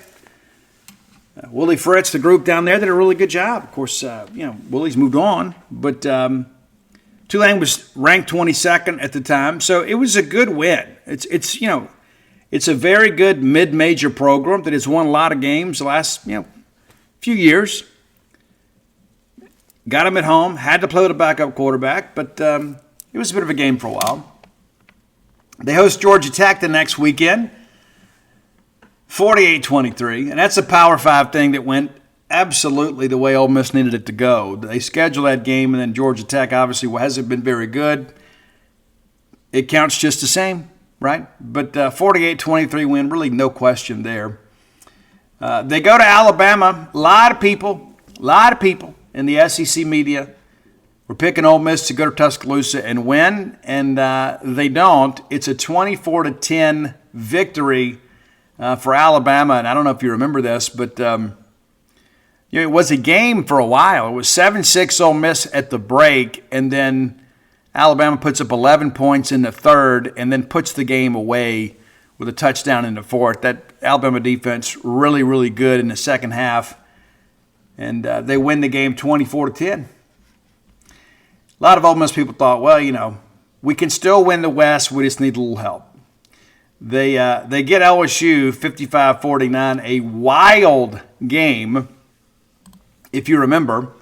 Willie Fritz, the group down there, did a really good job. Of course, Willie's moved on, but Tulane was ranked 22nd at the time, so it was a good win. It's a very good mid-major program that has won a lot of games the last few years. Got them at home, had to play with a backup quarterback, but it was a bit of a game for a while. They host Georgia Tech the next weekend. 48-23, and that's a Power 5 thing that went absolutely the way Ole Miss needed it to go. They scheduled that game, and then Georgia Tech obviously hasn't been very good. It counts just the same, right? But 48-23 win, really no question there. They go to Alabama. A lot of people in the SEC media were picking Ole Miss to go to Tuscaloosa and win, and they don't. It's a 24-10 victory for Alabama, and I don't know if you remember this, but it was a game for a while. It was 7-6 Ole Miss at the break, and then Alabama puts up 11 points in the third and then puts the game away with a touchdown in the fourth. That Alabama defense really, really good in the second half, and they win the game 24-10. A lot of Ole Miss people thought, well, we can still win the West. We just need a little help. They get LSU 55-49, a wild game, if you remember.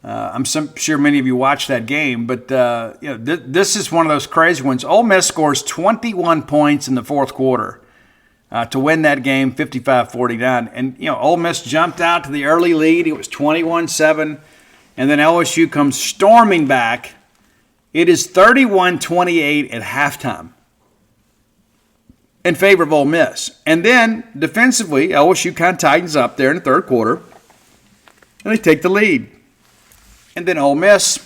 I'm sure many of you watched that game, but this is one of those crazy ones. Ole Miss scores 21 points in the fourth quarter to win that game 55-49. And, Ole Miss jumped out to the early lead. It was 21-7, and then LSU comes storming back. It is 31-28 at halftime in favor of Ole Miss. And then, defensively, LSU kind of tightens up there in the third quarter, and they take the lead. And then Ole Miss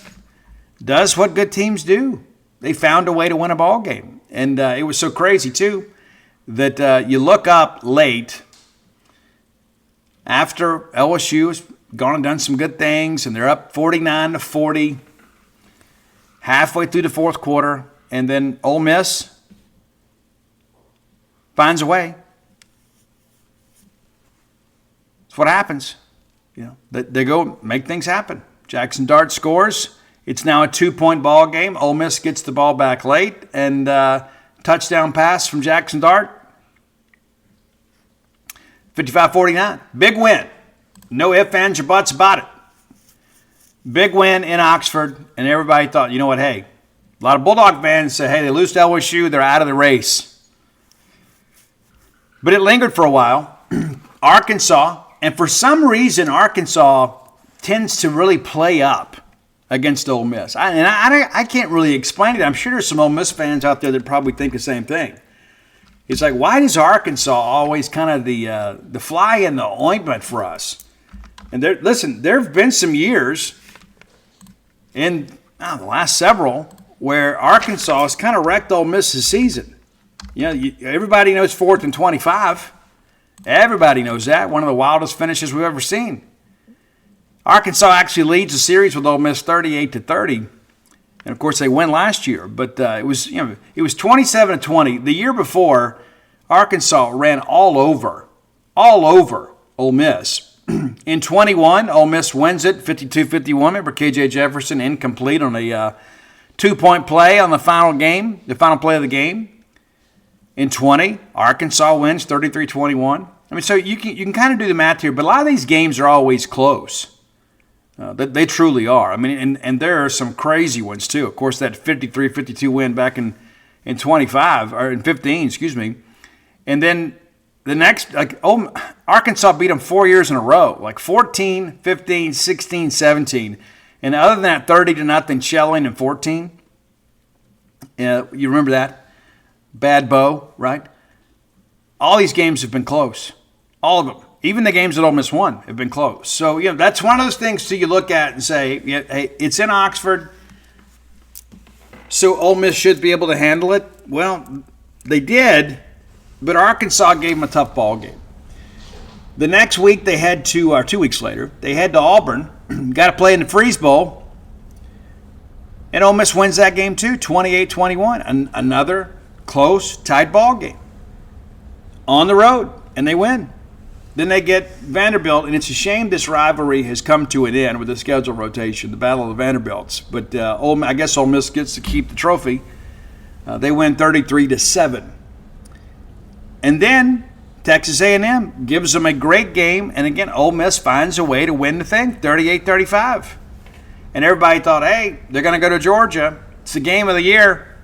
does what good teams do. They found a way to win a ball game. And it was so crazy, too, that you look up late after LSU has gone and done some good things, and they're up 49-40 halfway through the fourth quarter, and then Ole Miss finds a way. That's what happens. They go make things happen. Jackson Dart scores. It's now a 2-point ball game. Ole Miss gets the ball back late, and touchdown pass from Jackson Dart. 55-49. Big win. No ifs, ands, or buts about it. Big win in Oxford, and everybody thought, you know what, hey, a lot of Bulldog fans say, hey, they lose to LSU, they're out of the race. But it lingered for a while. Arkansas, and for some reason, Arkansas tends to really play up against Ole Miss. I can't really explain it. I'm sure there's some Ole Miss fans out there that probably think the same thing. It's like, why does Arkansas always kind of the fly in the ointment for us? And there have been some years in the last several where Arkansas has kind of wrecked Ole Miss's season. Everybody knows 4th and 25. Everybody knows that. One of the wildest finishes we've ever seen. Arkansas actually leads the series with Ole Miss 38-30. And of course they win last year, but it was 27-20. The year before, Arkansas ran all over Ole Miss. In 21, Ole Miss wins it 52-51. Remember KJ Jefferson incomplete on a 2-point play on the final play of the game. In 20, Arkansas wins 33-21. I mean, so you can kind of do the math here, but a lot of these games are always close. They truly are. I mean, and there are some crazy ones too. Of course, that 53-52 win back in 25 or in 15, excuse me, and then the next, Arkansas beat them 4 years in a row, like 14, 15, 16, 17. And other than that 30-0 shelling in 14, you remember that? Bad Bo, right? All these games have been close. All of them. Even the games that Ole Miss won have been close. So, that's one of those things you look at and say, hey, it's in Oxford, so Ole Miss should be able to handle it. Well, they did. But Arkansas gave them a tough ball game. The next week they had to, or 2 weeks later, they head to Auburn. Got to play in the Freeze Bowl. And Ole Miss wins that game too, 28-21. Another close, tight ball game. On the road, and they win. Then they get Vanderbilt, and it's a shame this rivalry has come to an end with the schedule rotation, the Battle of the Vanderbilts. But I guess Ole Miss gets to keep the trophy. They win 33-7. And then Texas A&M gives them a great game. And again, Ole Miss finds a way to win the thing, 38-35. And everybody thought, hey, they're going to go to Georgia. It's the game of the year.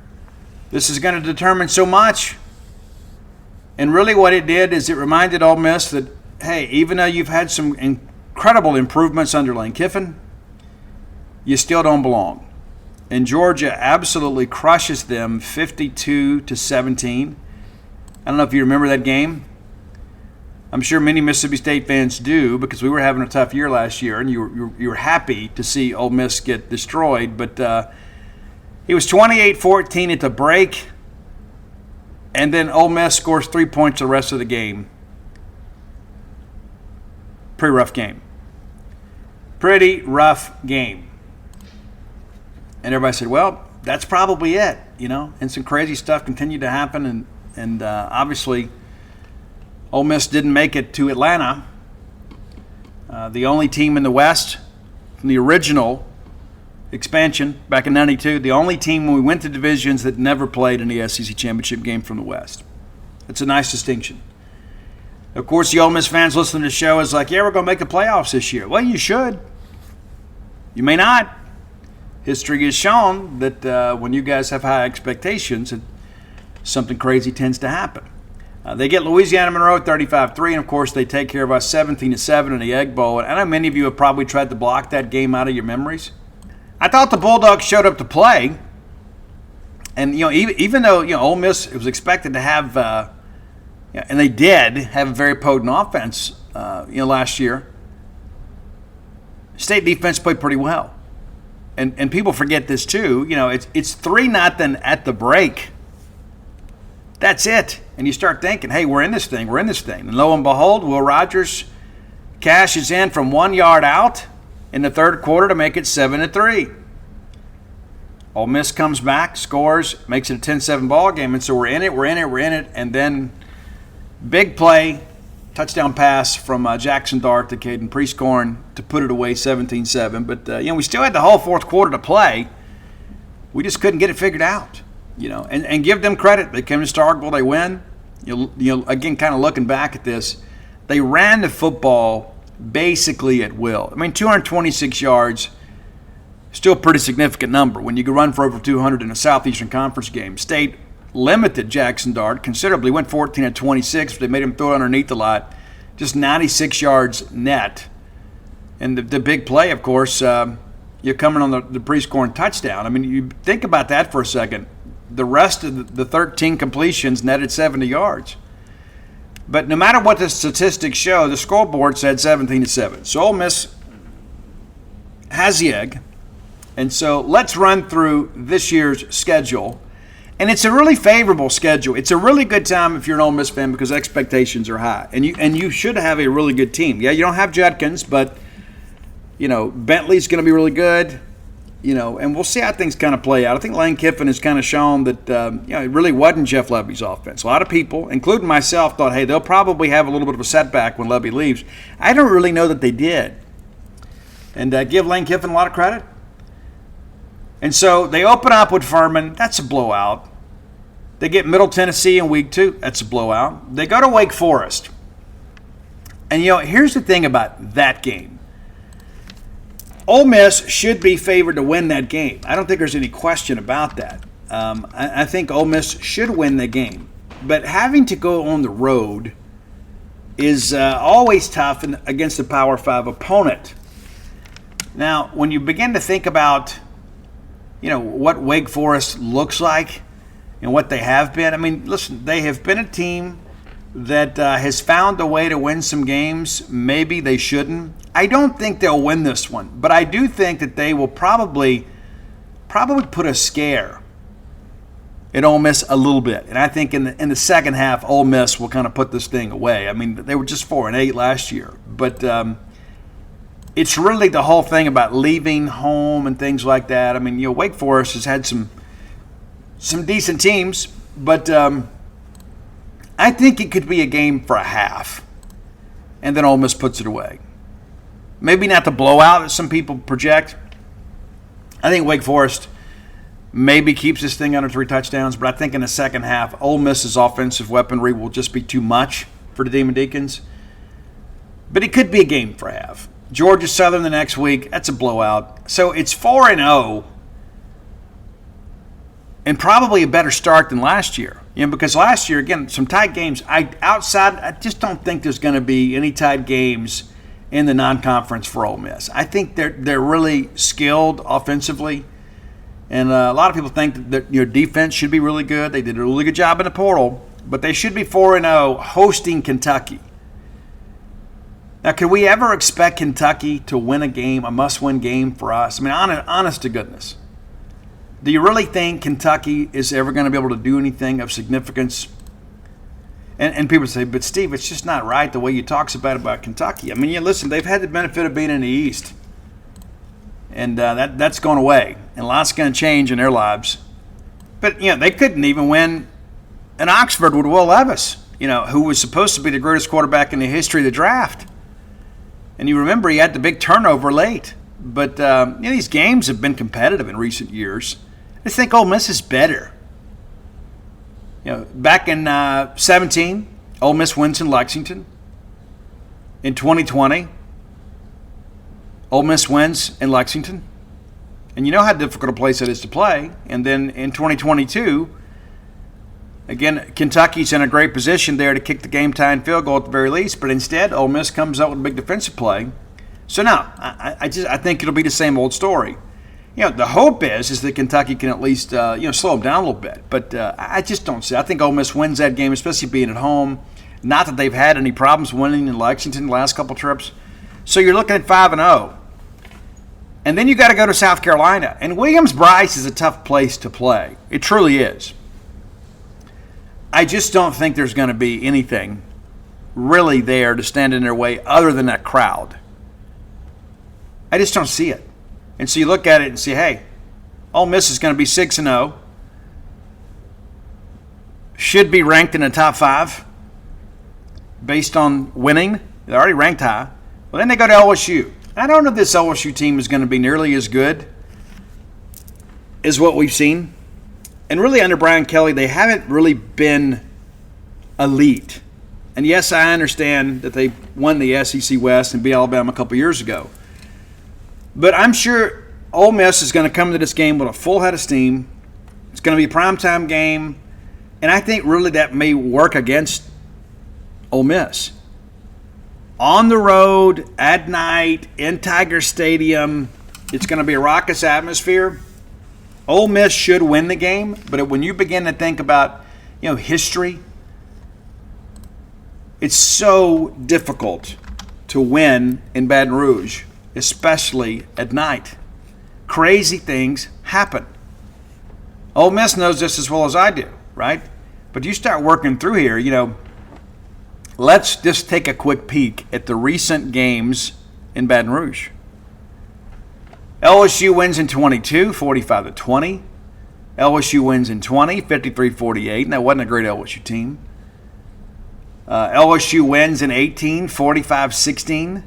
This is going to determine so much. And really what it did is it reminded Ole Miss that, hey, even though you've had some incredible improvements under Lane Kiffin, you still don't belong. And Georgia absolutely crushes them 52-17. I don't know if you remember that game. I'm sure many Mississippi State fans do because we were having a tough year last year, and you were happy to see Ole Miss get destroyed. But it was 28-14 at the break, and then Ole Miss scores 3 points the rest of the game. Pretty rough game. And everybody said, well, that's probably it, And some crazy stuff continued to happen, and obviously Ole Miss didn't make it to Atlanta. The only team in the West from the original expansion back in 92, the only team when we went to divisions that never played in the SEC championship game from the West. It's a nice distinction. Of course, the Ole Miss fans listening to the show is like, yeah, we're going to make the playoffs this year. Well, you should. You may not. History has shown that when you guys have high expectations, something crazy tends to happen. They get Louisiana Monroe 35-3, and of course they take care of us 17-7 in the Egg Bowl. And I know many of you have probably tried to block that game out of your memories. I thought the Bulldogs showed up to play, and even though Ole Miss was expected to have, and they did have a very potent offense, last year. State defense played pretty well, and people forget this too. It's 3-0 at the break. That's it. And you start thinking, hey, we're in this thing. And lo and behold, Will Rogers cashes in from 1 yard out in the third quarter to make it 7-3. Ole Miss comes back, scores, makes it a 10-7 ball game. And so we're in it. And then big play, touchdown pass from Jackson Dart to Caden Priestcorn to put it away 17-7. But, we still had the whole fourth quarter to play. We just couldn't get it figured out, and give them credit. They came to Starkville, they win. Again, kind of looking back at this, they ran the football basically at will. I mean, 226 yards, still a pretty significant number when you can run for over 200 in a Southeastern Conference game. State limited Jackson Dart considerably, went 14 of 26, but they made him throw it underneath a lot. Just 96 yards net. And the big play, of course, you're coming on the Priestcorn touchdown. I mean, you think about that for a second. The rest of the 13 completions netted 70 yards. But no matter what the statistics show, the scoreboard said 17-7. So Ole Miss has the egg. And so let's run through this year's schedule. And it's a really favorable schedule. It's a really good time if you're an Ole Miss fan because expectations are high. And you should have a really good team. Yeah, you don't have Judkins, but Bentley's going to be really good. And we'll see how things kind of play out. I think Lane Kiffin has kind of shown that, it really wasn't Jeff Lebby's offense. A lot of people, including myself, thought, hey, they'll probably have a little bit of a setback when Lebby leaves. I don't really know that they did. And give Lane Kiffin a lot of credit. And so they open up with Furman. That's a blowout. They get Middle Tennessee in week 2. That's a blowout. They go to Wake Forest. And, here's the thing about that game. Ole Miss should be favored to win that game. I don't think there's any question about that. I think Ole Miss should win the game. But having to go on the road is always tough against a Power 5 opponent. Now, when you begin to think about, what Wake Forest looks like and what they have been, I mean, listen, they have been a team that has found a way to win some games. Maybe they shouldn't. I don't think they'll win this one, but I do think that they will probably put a scare in Ole Miss a little bit. And I think in the second half, Ole Miss will kind of put this thing away. I mean, they were just 4-8 last year, but it's really the whole thing about leaving home and things like that. I mean, Wake Forest has had some decent teams, but I think it could be a game for a half, and then Ole Miss puts it away. Maybe not the blowout that some people project. I think Wake Forest maybe keeps this thing under 3 touchdowns, but I think in the second half, Ole Miss's offensive weaponry will just be too much for the Demon Deacons. But it could be a game for a half. Georgia Southern the next week, that's a blowout. So it's 4-0 and probably a better start than last year. Because last year, again, some tight games. I just don't think there's going to be any tight games in the non-conference for Ole Miss. I think they're really skilled offensively, and a lot of people think that your defense should be really good. They did a really good job in the portal, but they should be 4-0 hosting Kentucky. Now, can we ever expect Kentucky to win a game, a must-win game for us? I mean, honest to goodness. Do you really think Kentucky is ever going to be able to do anything of significance? And people say, but Steve, it's just not right the way you talk about Kentucky. I mean, listen, they've had the benefit of being in the East. And that's going away. And lots going to change in their lives. But, they couldn't even win in Oxford with Will Levis, who was supposed to be the greatest quarterback in the history of the draft. And you remember he had the big turnover late. But, these games have been competitive in recent years. I think Ole Miss is better. Back in 17, Ole Miss wins in Lexington. In 2020, Ole Miss wins in Lexington. And you know how difficult a place it is to play. And then in 2022, again, Kentucky's in a great position there to kick the game-tying field goal at the very least. But instead, Ole Miss comes up with a big defensive play. So no, I think it'll be the same old story. The hope is that Kentucky can at least slow them down a little bit. But I just don't see. I think Ole Miss wins that game, especially being at home. Not that they've had any problems winning in Lexington the last couple trips. So you're looking at 5-0. And then you got to go to South Carolina. And Williams-Brice is a tough place to play. It truly is. I just don't think there's going to be anything really there to stand in their way other than that crowd. I just don't see it. And so you look at it and say, hey, Ole Miss is going to be 6-0. Should be ranked in the top 5. based on winning. They're already ranked high. Well, then they go to LSU. I don't know if this LSU team is going to be nearly as good as what we've seen. And really, under Brian Kelly, they haven't really been elite. And yes, I understand that they won the SEC West and beat Alabama a couple years ago. But I'm sure Ole Miss is going to come to this game with a full head of steam. It's going to be a primetime game. And I think really that may work against Ole Miss. On the road, at night, in Tiger Stadium, it's going to be a raucous atmosphere. Ole Miss should win the game, but when you begin to think about, history, it's so difficult to win in Baton Rouge, especially at night. Crazy things happen. Ole Miss knows this as well as I do, right? But you start working through here, let's just take a quick peek at the recent games in Baton Rouge. LSU wins in 22, 45-20. LSU wins in 20, 53-48. And that wasn't a great LSU team. LSU wins in 18, 45-16.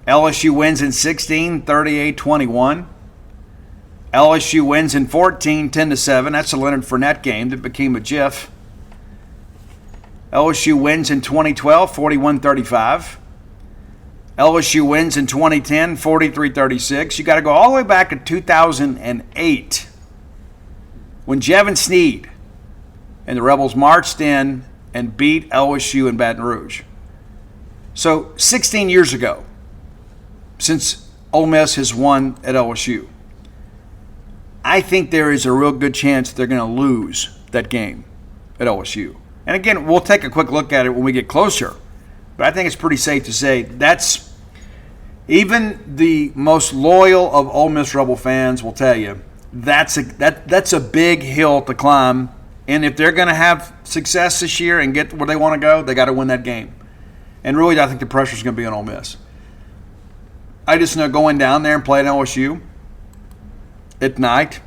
LSU wins in 16, 38-21. LSU wins in 14, 10-7. That's a Leonard Fournette game that became a GIF. LSU wins in 2012, 41-35. LSU wins in 2010, 43-36. You got to go all the way back to 2008 when Jevin Sneed and the Rebels marched in and beat LSU in Baton Rouge. So 16 years ago since Ole Miss has won at LSU. I think there is a real good chance they're going to lose that game at LSU. And again, we'll take a quick look at it when we get closer. But I think it's pretty safe to say that's even the most loyal of Ole Miss Rebel fans will tell you that's a big hill to climb. And if they're going to have success this year and get where they want to go, they got to win that game. And really, I think the pressure is going to be on Ole Miss. I just know going down there and playing LSU at night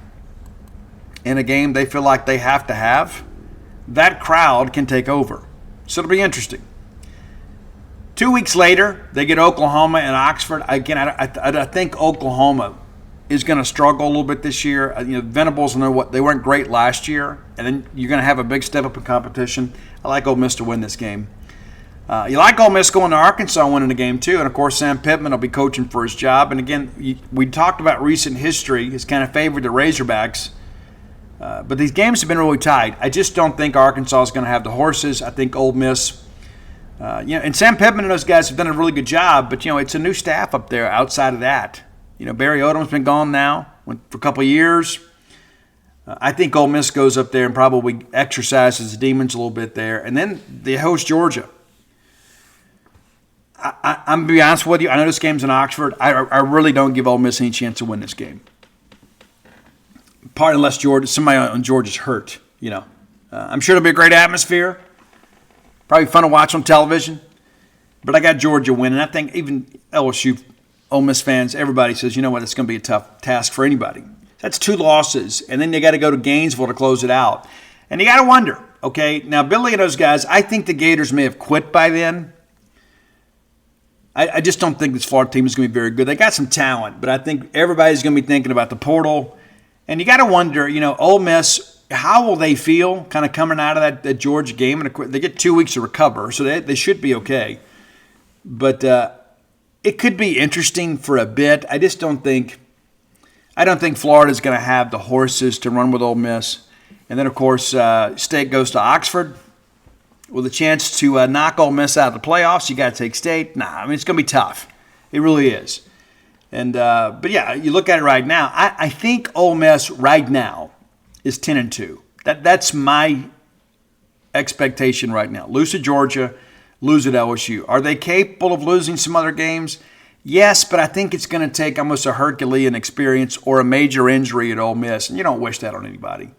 in a game they feel like they have to have, that crowd can take over. So it'll be interesting. 2 weeks later, they get Oklahoma and Oxford. Again, I think Oklahoma is going to struggle a little bit this year. Venables, they weren't great last year, and then you're going to have a big step up in competition. I like Ole Miss to win this game. You like Ole Miss going to Arkansas and winning the game too, and of course Sam Pittman will be coaching for his job. And again, we talked about recent history has kind of favored the Razorbacks, but these games have been really tight. I just don't think Arkansas is going to have the horses. I think Ole Miss. And Sam Pittman and those guys have done a really good job, but it's a new staff up there outside of that. Barry Odom's been gone now for a couple of years. I think Ole Miss goes up there and probably exercises the demons a little bit there. And then they host Georgia. I'm going to be honest with you. I know this game's in Oxford. I really don't give Ole Miss any chance to win this game. Unless somebody on Georgia's hurt. I'm sure it'll be a great atmosphere. Probably fun to watch on television. But I got Georgia winning. I think even LSU, Ole Miss fans, everybody says, it's going to be a tough task for anybody. That's 2 losses. And then they got to go to Gainesville to close it out. And you got to wonder, okay, now Billy and those guys, I think the Gators may have quit by then. I just don't think this Florida team is going to be very good. They got some talent, but I think everybody's going to be thinking about the portal. And you got to wonder, Ole Miss, how will they feel kind of coming out of that Georgia game? And they get 2 weeks to recover, so they should be okay. But it could be interesting for a bit. I don't think Florida's going to have the horses to run with Ole Miss. And then, of course, State goes to Oxford with a chance to knock Ole Miss out of the playoffs. You got to take State. It's going to be tough. It really is. And but yeah, you look at it right now. I think Ole Miss right now is 10-2. That's my expectation right now. Lose to Georgia, lose at LSU. Are they capable of losing some other games? Yes, but I think it's going to take almost a Herculean experience or a major injury at Ole Miss, and you don't wish that on anybody.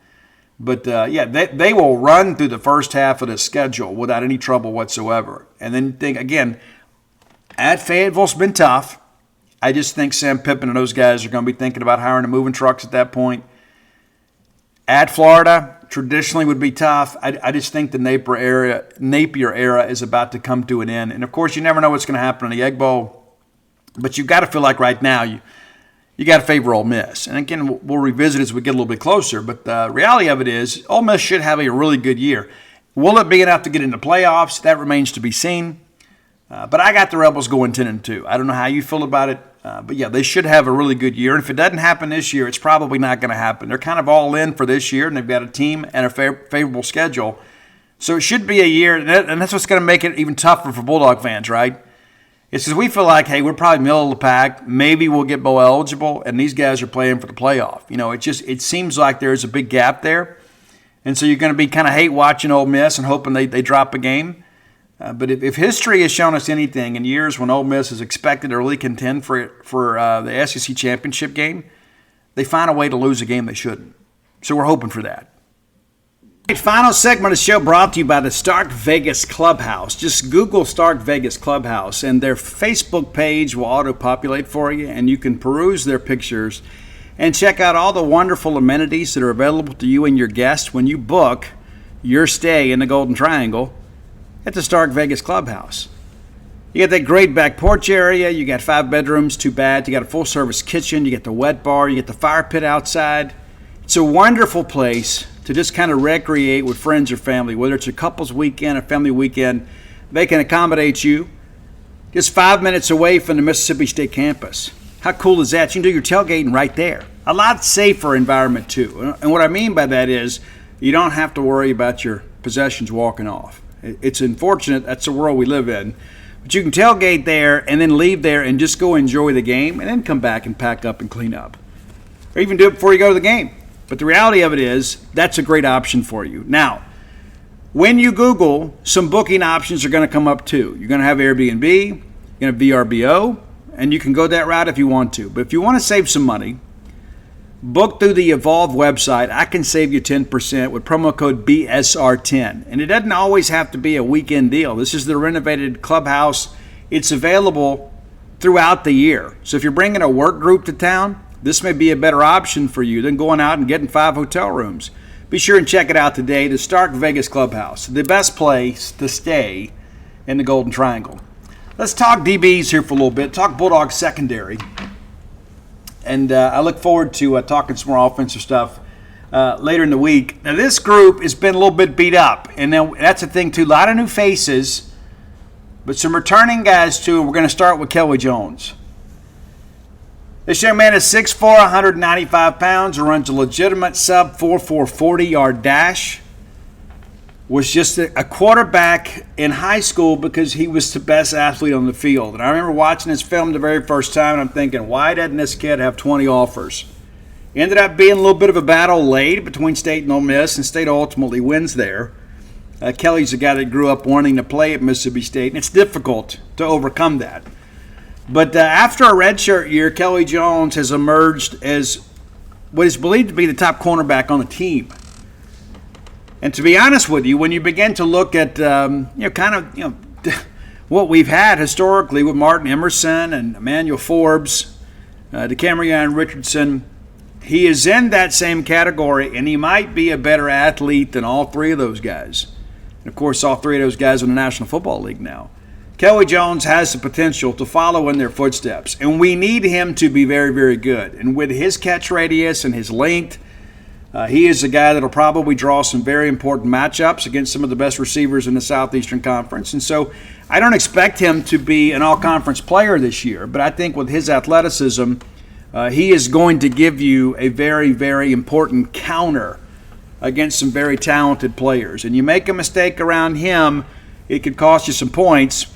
But, they will run through the first half of the schedule without any trouble whatsoever. And then think, again, at Fayetteville's been tough. I just think Sam Pittman and those guys are going to be thinking about hiring and moving trucks at that point. At Florida, traditionally would be tough. I just think the Napier era is about to come to an end. And, of course, you never know what's going to happen in the Egg Bowl. But you've got to feel like right now you got to favor Ole Miss. And, again, we'll revisit as we get a little bit closer. But the reality of it is Ole Miss should have a really good year. Will it be enough to get into playoffs? That remains to be seen. But I got the Rebels going 10-2. I don't know how you feel about it. But, yeah, they should have a really good year. And if it doesn't happen this year, it's probably not going to happen. They're kind of all in for this year, and they've got a team and a favorable schedule. So it should be a year, and that's what's going to make it even tougher for Bulldog fans, right? It's because we feel like, hey, we're probably middle of the pack. Maybe we'll get bowl eligible, and these guys are playing for the playoff. It seems like there's a big gap there. And so you're going to be kind of hate watching Ole Miss and hoping they drop a game. But if history has shown us anything in years when Ole Miss is expected to really contend for the SEC championship game, they find a way to lose a game they shouldn't. So we're hoping for that. Final segment of the show brought to you by the Stark Vegas Clubhouse. Just Google Stark Vegas Clubhouse, and their Facebook page will auto-populate for you, and you can peruse their pictures and check out all the wonderful amenities that are available to you and your guests when you book your stay in the Golden Triangle at the Stark Vegas Clubhouse. You got that great back porch area. You got 5 bedrooms, 2 baths. You got a full-service kitchen. You get the wet bar. You get the fire pit outside. It's a wonderful place to just kind of recreate with friends or family, whether it's a couple's weekend, a family weekend. They can accommodate you just 5 minutes away from the Mississippi State campus. How cool is that? You can do your tailgating right there. A lot safer environment, too. And what I mean by that is you don't have to worry about your possessions walking off. It's unfortunate. That's the world we live in. But you can tailgate there and then leave there and just go enjoy the game and then come back and pack up and clean up. Or even do it before you go to the game. But the reality of it is that's a great option for you. Now, when you Google, some booking options are going to come up too. You're going to have Airbnb, you're going to have VRBO, and you can go that route if you want to. But if you want to save some money, book through the Evolve website. I can save you 10% with promo code BSR10. And it doesn't always have to be a weekend deal. This is the renovated clubhouse. It's available throughout the year. So if you're bringing a work group to town, this may be a better option for you than going out and getting 5 hotel rooms. Be sure and check it out today, the Stark Vegas Clubhouse, the best place to stay in the Golden Triangle. Let's talk DBs here for a little bit, talk Bulldog secondary. And I look forward to talking some more offensive stuff later in the week. Now, this group has been a little bit beat up. And then that's the thing, too. A lot of new faces, but some returning guys, too. We're going to start with Kelly Jones. This young man is 6'4", 195 pounds, and runs a legitimate sub-4.4 40-yard dash. Was just a quarterback in high school because he was the best athlete on the field. And I remember watching this film the very first time, and I'm thinking, why doesn't this kid have 20 offers? Ended up being a little bit of a battle late between State and Ole Miss, and State ultimately wins there. Kelly's a guy that grew up wanting to play at Mississippi State, and it's difficult to overcome that. But after a redshirt year, Kelly Jones has emerged as what is believed to be the top cornerback on the team. And to be honest with you, when you begin to look at what we've had historically with Martin Emerson and Emmanuel Forbes, DeCamerion Richardson, he is in that same category, and he might be a better athlete than all 3 of those guys. And, of course, all 3 of those guys are in the National Football League now. Kelly Jones has the potential to follow in their footsteps, and we need him to be very, very good. And with his catch radius and his length, he is a guy that will probably draw some very important matchups against some of the best receivers in the Southeastern Conference. And so I don't expect him to be an all-conference player this year, but I think with his athleticism, he is going to give you a very, very important counter against some very talented players. And you make a mistake around him, it could cost you some points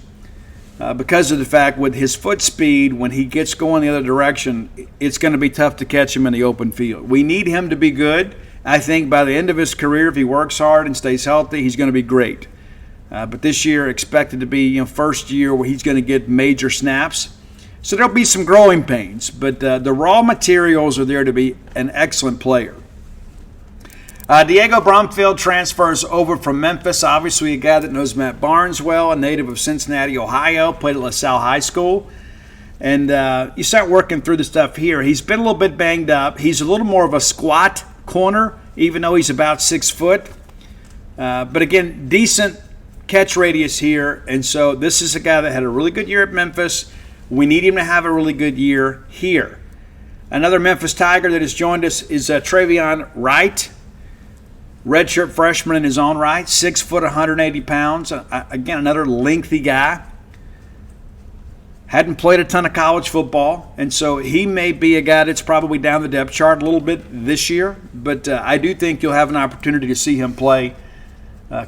because of the fact with his foot speed, when he gets going the other direction, it's going to be tough to catch him in the open field. We need him to be good. I think by the end of his career, if he works hard and stays healthy, he's going to be great. But this year, expected to be first year where he's going to get major snaps. So there'll be some growing pains, but the raw materials are there to be an excellent player. Diego Bromfield transfers over from Memphis. Obviously, a guy that knows Matt Barnes well, a native of Cincinnati, Ohio, played at LaSalle High School. And you start working through the stuff here. He's been a little bit banged up. He's a little more of a squat corner. even though he's about 6 foot. But again, decent catch radius here. And so this is a guy that had a really good year at Memphis. We need him to have a really good year here. Another Memphis Tiger that has joined us is Travion Wright. Redshirt freshman in his own right, 6 foot, 180 pounds. Again, another lengthy guy. Hadn't played a ton of college football, and so he may be a guy that's probably down the depth chart a little bit this year, but I do think you'll have an opportunity to see him play.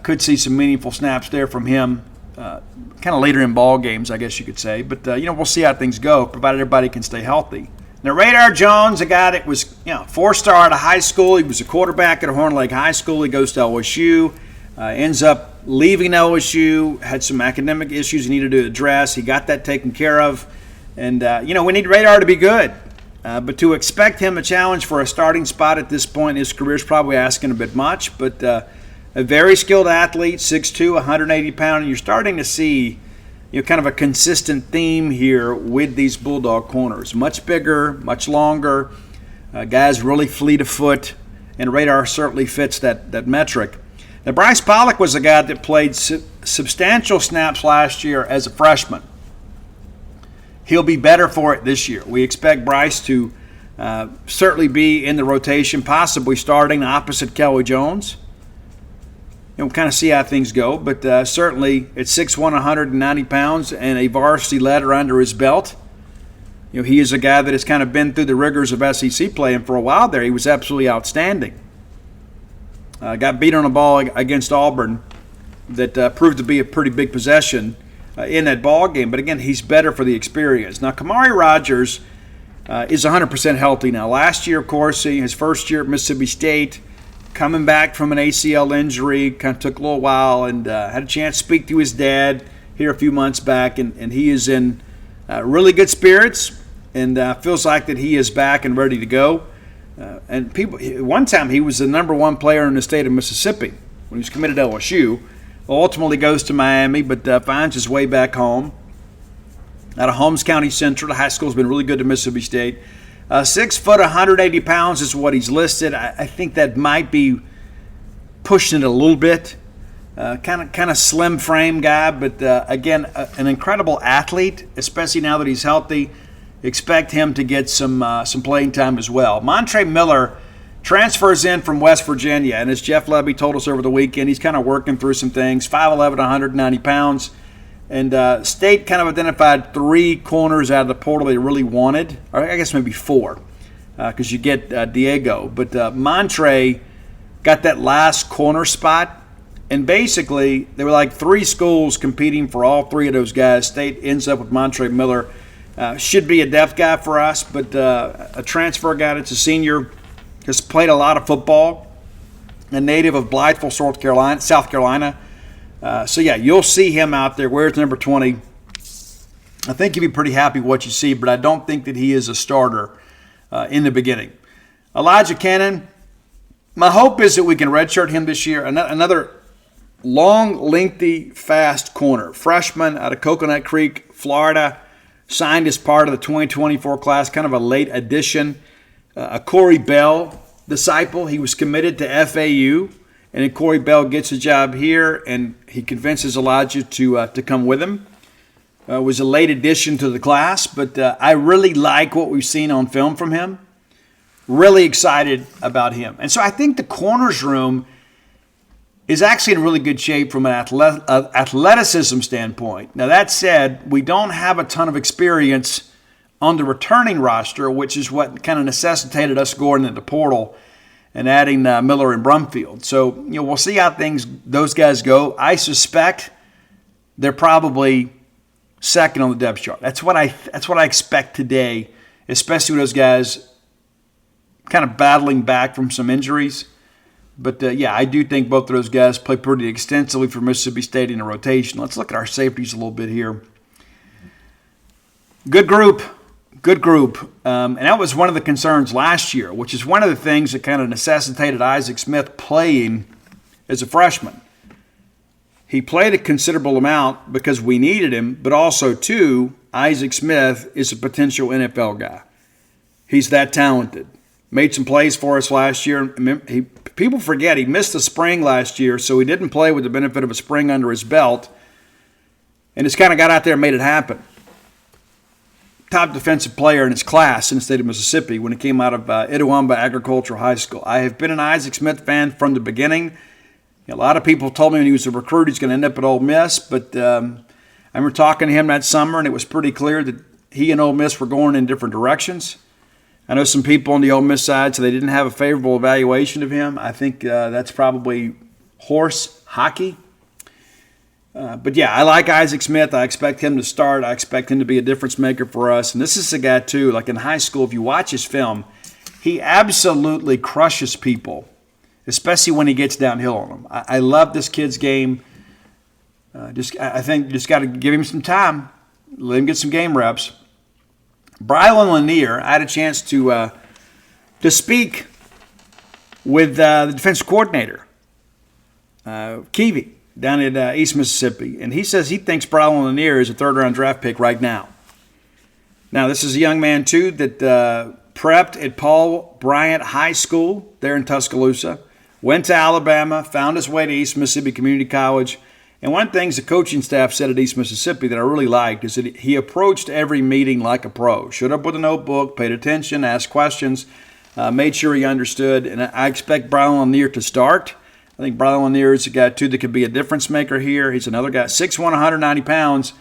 Could see some meaningful snaps there from him kind of later in ball games, I guess you could say. But, we'll see how things go, provided everybody can stay healthy. Now, Radar Jones, a guy that was, 4-star out of high school. He was a quarterback at Horn Lake High School. He goes to LSU, ends up leaving LSU, had some academic issues he needed to address. He got that taken care of. And, we need Radar to be good. But to expect him to challenge for a starting spot at this point in his career is probably asking a bit much. But a very skilled athlete, 6'2", 180 pounds, and you're starting to see kind of a consistent theme here with these Bulldog corners. Much bigger, much longer. Guys really fleet of foot, and Radar certainly fits that metric. Now, Bryce Pollock was a guy that played substantial snaps last year as a freshman. He'll be better for it this year. We expect Bryce to certainly be in the rotation, possibly starting opposite Kelly Jones. We'll kind of see how things go, but certainly at 6'1", 190 pounds and a varsity letter under his belt, he is a guy that has kind of been through the rigors of SEC play, and for a while there he was absolutely outstanding. Got beat on a ball against Auburn that proved to be a pretty big possession in that ball game, but again, he's better for the experience. Now, Kamari Rogers is 100% healthy now. Last year, of course, his first year at Mississippi State, coming back from an ACL injury, kind of took a little while, and had a chance to speak to his dad here a few months back, and he is in really good spirits, and feels like that he is back and ready to go. And one time he was the number one player in the state of Mississippi when he was committed to LSU. Ultimately goes to Miami, but finds his way back home. Out of Holmes County Central, the high school's been really good to Mississippi State. 6 foot, 180 pounds is what he's listed. I think that might be pushing it a little bit. Kind of slim frame guy, but again, an incredible athlete, especially now that he's healthy. Expect him to get some playing time as well. Montre Miller transfers in from West Virginia, and as Jeff Levy told us over the weekend, he's kind of working through some things. 5'11", 190 pounds. And State kind of identified 3 corners out of the portal they really wanted, or I guess maybe 4, because you get Diego. But Montre got that last corner spot, and basically there were like 3 schools competing for all 3 of those guys. State ends up with Montre Miller. Should be a depth guy for us, but a transfer guy that's a senior, has played a lot of football, a native of Blytheville, South Carolina. So, you'll see him out there. Where's number 20? I think you'll be pretty happy with what you see, but I don't think that he is a starter in the beginning. Elijah Cannon, my hope is that we can redshirt him this year. Another long, lengthy, fast corner. Freshman out of Coconut Creek, Florida, signed as part of the 2024 class, kind of a late addition. A Corey Bell disciple. He was committed to FAU. And then Corey Bell gets a job here, and he convinces Elijah to come with him. Was a late addition to the class, but I really like what we've seen on film from him. Really excited about him. And so I think the corners room is actually in really good shape from an athleticism standpoint. Now, that said, we don't have a ton of experience on the returning roster, which is what kind of necessitated us going into the portal and adding Miller and Brumfield. So, we'll see how those guys go. I suspect they're probably second on the depth chart. That's what I expect today, especially with those guys kind of battling back from some injuries. But, I do think both of those guys play pretty extensively for Mississippi State in a rotation. Let's look at our safeties a little bit here. Good group. And that was one of the concerns last year, which is one of the things that kind of necessitated Isaac Smith playing as a freshman. He played a considerable amount because we needed him, but also, too, Isaac Smith is a potential NFL guy. He's that talented. Made some plays for us last year. He people forget he missed the spring last year, so he didn't play with the benefit of a spring under his belt, and just kind of got out there and made it happen. Top defensive player in his class in the state of Mississippi when he came out of Itawamba Agricultural High School. I have been an Isaac Smith fan from the beginning. A lot of people told me when he was a recruit he's going to end up at Ole Miss, but I remember talking to him that summer, and it was pretty clear that he and Ole Miss were going in different directions. I know some people on the Ole Miss side, so they didn't have a favorable evaluation of him. I think that's probably horse hockey. But yeah, I like Isaac Smith. I expect him to start. I expect him to be a difference maker for us. And this is a guy, too, like in high school, if you watch his film, he absolutely crushes people, especially when he gets downhill on them. I love this kid's game. I think you just got to give him some time, let him get some game reps. Brylan Lanier, I had a chance to speak with the defensive coordinator, Keevy, down at East Mississippi, and he says he thinks Brylan Lanier is a third-round draft pick right now. Now, this is a young man, too, that prepped at Paul Bryant High School there in Tuscaloosa, went to Alabama, found his way to East Mississippi Community College, and one of the things the coaching staff said at East Mississippi that I really liked is that he approached every meeting like a pro, showed up with a notebook, paid attention, asked questions, made sure he understood, and I expect Brylan Lanier to start. I think Brylan Lanier is a guy, too, that could be a difference maker here. He's another guy, 6'1", 190 pounds.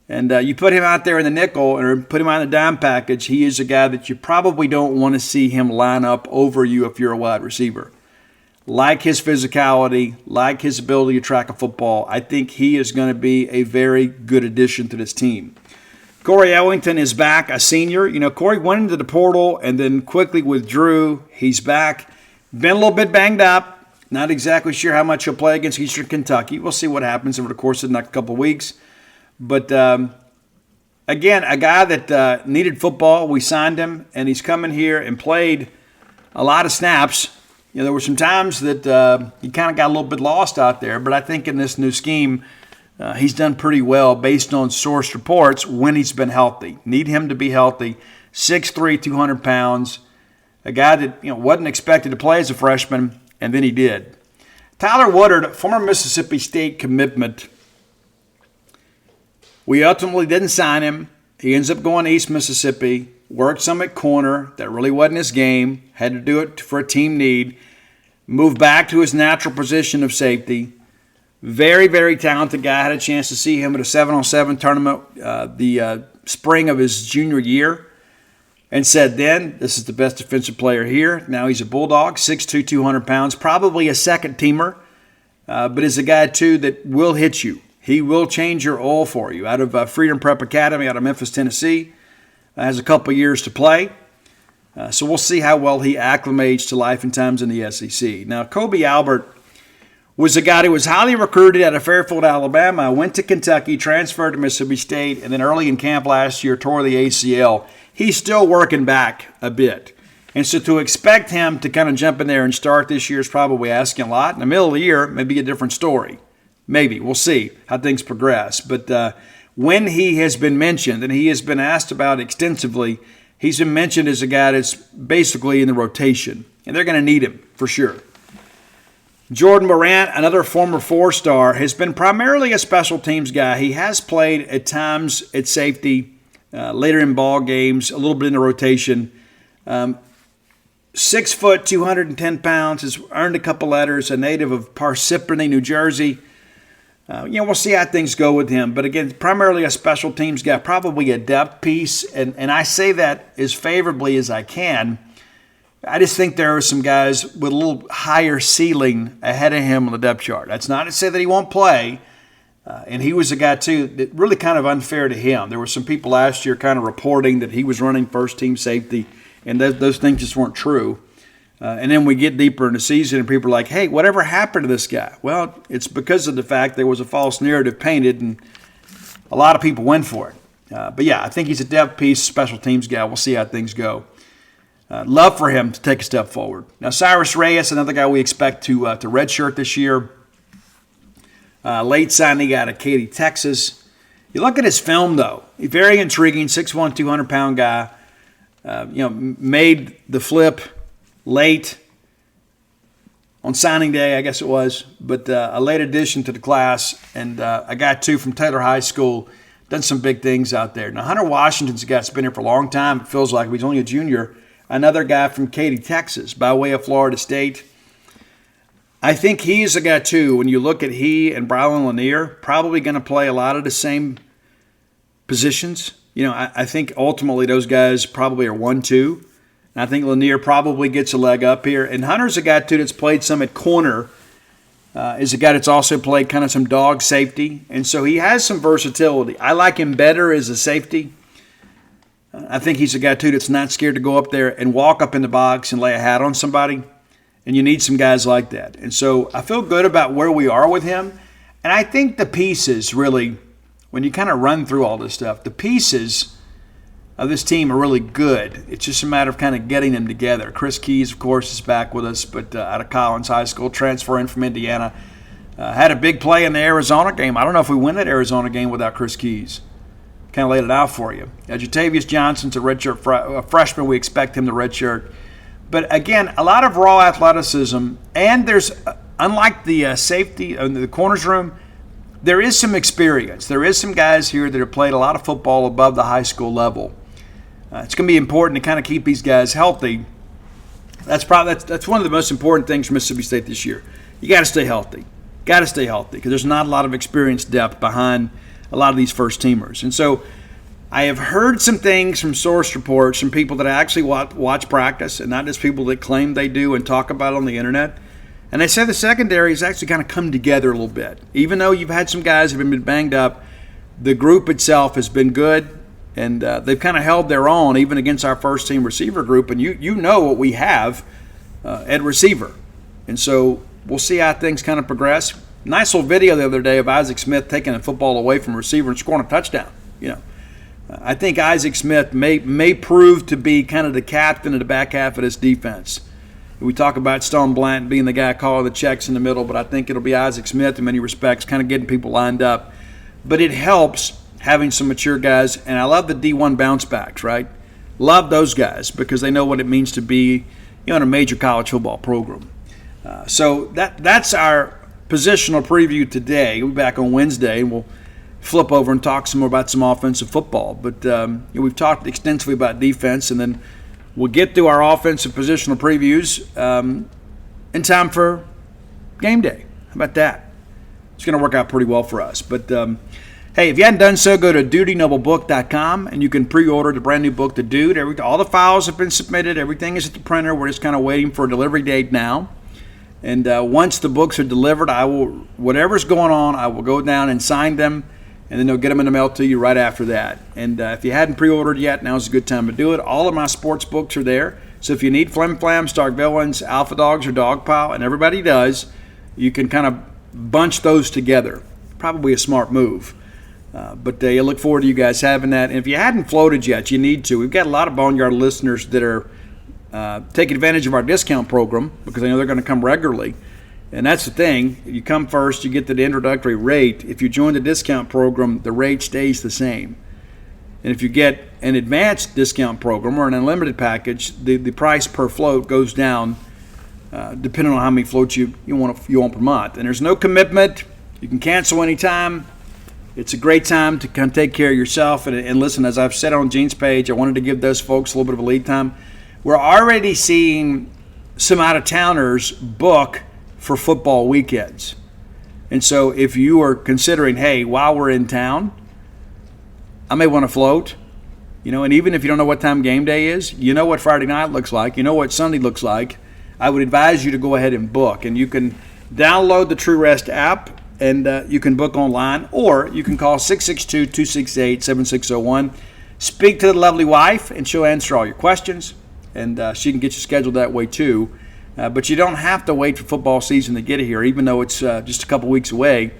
And you put him out there in the nickel or put him out in the dime package, he is a guy that you probably don't want to see him line up over you if you're a wide receiver. Like his physicality, like his ability to track a football, I think he is going to be a very good addition to this team. Corey Ellington is back, a senior. You know, Corey went into the portal and then quickly withdrew. He's back. Been a little bit banged up. Not exactly sure how much he'll play against Eastern Kentucky. We'll see what happens over the course of the next couple of weeks. But, again, a guy that needed football. We signed him, and he's coming here and played a lot of snaps. You know, there were some times that he kind of got a little bit lost out there, but I think in this new scheme, he's done pretty well based on source reports when he's been healthy. Need him to be healthy. 6'3", 200 pounds. A guy that wasn't expected to play as a freshman, and then he did. Tyler Woodard, former Mississippi State commitment. We ultimately didn't sign him. He ends up going to East Mississippi, worked some at corner. That really wasn't his game. Had to do it for a team need. Moved back to his natural position of safety. Very, very talented guy. Had a chance to see him at a 7-on-7 tournament the spring of his junior year. And said then, this is the best defensive player here. Now he's a Bulldog, 6'2", 200 pounds, probably a second-teamer, but is a guy, too, that will hit you. He will change your oil for you. Out of Freedom Prep Academy out of Memphis, Tennessee, has a couple years to play. So we'll see how well he acclimates to life and times in the SEC. Now, Kobe Albert was a guy who was highly recruited out of Fairfield, Alabama, went to Kentucky, transferred to Mississippi State, and then early in camp last year tore the ACL. He's still working back a bit. And so to expect him to kind of jump in there and start this year is probably asking a lot. In the middle of the year, maybe a different story. Maybe. We'll see how things progress. But when he has been mentioned, and he has been asked about extensively, he's been mentioned as a guy that's basically in the rotation. And they're going to need him for sure. Jordan Morant, another former four-star, has been primarily a special teams guy. He has played at times at safety, later in ball games, a little bit in the rotation. 6 foot, 210 pounds, has earned a couple letters, a native of Parsippany, New Jersey. We'll see how things go with him. But again, primarily a special teams guy, probably a depth piece. And I say that as favorably as I can. I just think there are some guys with a little higher ceiling ahead of him on the depth chart. That's not to say that he won't play. And he was a guy, too, that really kind of unfair to him. There were some people last year kind of reporting that he was running first-team safety, and those things just weren't true. And then we get deeper in the season, and people are like, hey, whatever happened to this guy? Well, it's because of the fact there was a false narrative painted, and a lot of people went for it. But, yeah, I think he's a depth piece, special teams guy. We'll see how things go. Love for him to take a step forward. Now, Cyrus Reyes, another guy we expect to redshirt this year. Late signing out of Katy, Texas. You look at his film, though. He's very intriguing, 6'1", 200-pound guy. Made the flip late. on signing day, I guess it was, but a late addition to the class, and a guy, too, from Taylor High School, done some big things out there. Now, Hunter Washington's a guy that's been here for a long time. It feels like he's only a junior. Another guy from Katy, Texas, by way of Florida State. I think he's a guy, too, when you look at he and Brylan Lanier, probably going to play a lot of the same positions. I think ultimately those guys probably are 1-2. And I think Lanier probably gets a leg up here. And Hunter's a guy, too, that's played some at corner. Is a guy that's also played kind of some dog safety. And so he has some versatility. I like him better as a safety. I think he's a guy, too, that's not scared to go up there and walk up in the box and lay a hat on somebody. And you need some guys like that. And so I feel good about where we are with him. And I think the pieces really, when you kind of run through all this stuff, the pieces of this team are really good. It's just a matter of kind of getting them together. Chris Keys, of course, is back with us, but out of Collins High School, transferring from Indiana. Had a big play in the Arizona game. I don't know if we win that Arizona game without Chris Keys. Kind of laid it out for you. Jatavius Johnson's a redshirt freshman. We expect him to redshirt. But again, a lot of raw athleticism, and there's, unlike the safety in the corners room, there is some experience. There is some guys here that have played a lot of football above the high school level. It's going to be important to kind of keep these guys healthy. That's one of the most important things for Mississippi State this year. You got to stay healthy. Got to stay healthy because there's not a lot of experience depth behind a lot of these first teamers. And so I have heard some things from source reports from people that actually watch practice and not just people that claim they do and talk about it on the internet. And they say the secondary has actually kind of come together a little bit. Even though you've had some guys that have been banged up, the group itself has been good. And they've kind of held their own even against our first-team receiver group. And you know what we have at receiver. And so we'll see how things kind of progress. Nice little video the other day of Isaac Smith taking a football away from a receiver and scoring a touchdown. I think Isaac Smith may prove to be kind of the captain of the back half of this defense. We talk about Stone Blanton being the guy calling the checks in the middle, but I think it'll be Isaac Smith in many respects, kind of getting people lined up. But it helps having some mature guys, and I love the D1 bounce backs, right? Love those guys because they know what it means to be in a major college football program. So that's our positional preview today. We'll be back on Wednesday, and we'll flip over and talk some more about some offensive football. But we've talked extensively about defense, and then we'll get through our offensive positional previews in time for game day. How about that? It's going to work out pretty well for us. But hey, if you hadn't done so, go to dutynoblebook.com, and you can pre-order the brand new book, The Dude. All the files have been submitted. Everything is at the printer. We're just kind of waiting for a delivery date now. And once the books are delivered, whatever's going on, I will go down and sign them, and then they'll get them in the mail to you right after that. And if you hadn't pre-ordered yet, now's a good time to do it. All of my sports books are there. So if you need Flim Flam, Stark Villains, Alpha Dogs, or Dog Pile, and everybody does, you can kind of bunch those together. Probably a smart move. But I look forward to you guys having that. And if you hadn't floated yet, you need to. We've got a lot of Boneyard listeners that are taking advantage of our discount program because I know they're going to come regularly. And that's the thing. You come first, you get the introductory rate. If you join the discount program, the rate stays the same. And if you get an advanced discount program or an unlimited package, the price per float goes down depending on how many floats you want per month. And there's no commitment. You can cancel anytime. It's a great time to kind of take care of yourself. And listen, as I've said on Gene's page, I wanted to give those folks a little bit of a lead time. We're already seeing some out-of-towners book for football weekends. And so if you are considering, hey, while we're in town, I may want to float, and even if you don't know what time game day is, you know what Friday night looks like, you know what Sunday looks like, I would advise you to go ahead and book. And you can download the True Rest app, and you can book online, or you can call 662-268-7601. Speak to the lovely wife, and she'll answer all your questions, and she can get you scheduled that way too. But you don't have to wait for football season to get here, even though it's just a couple weeks away.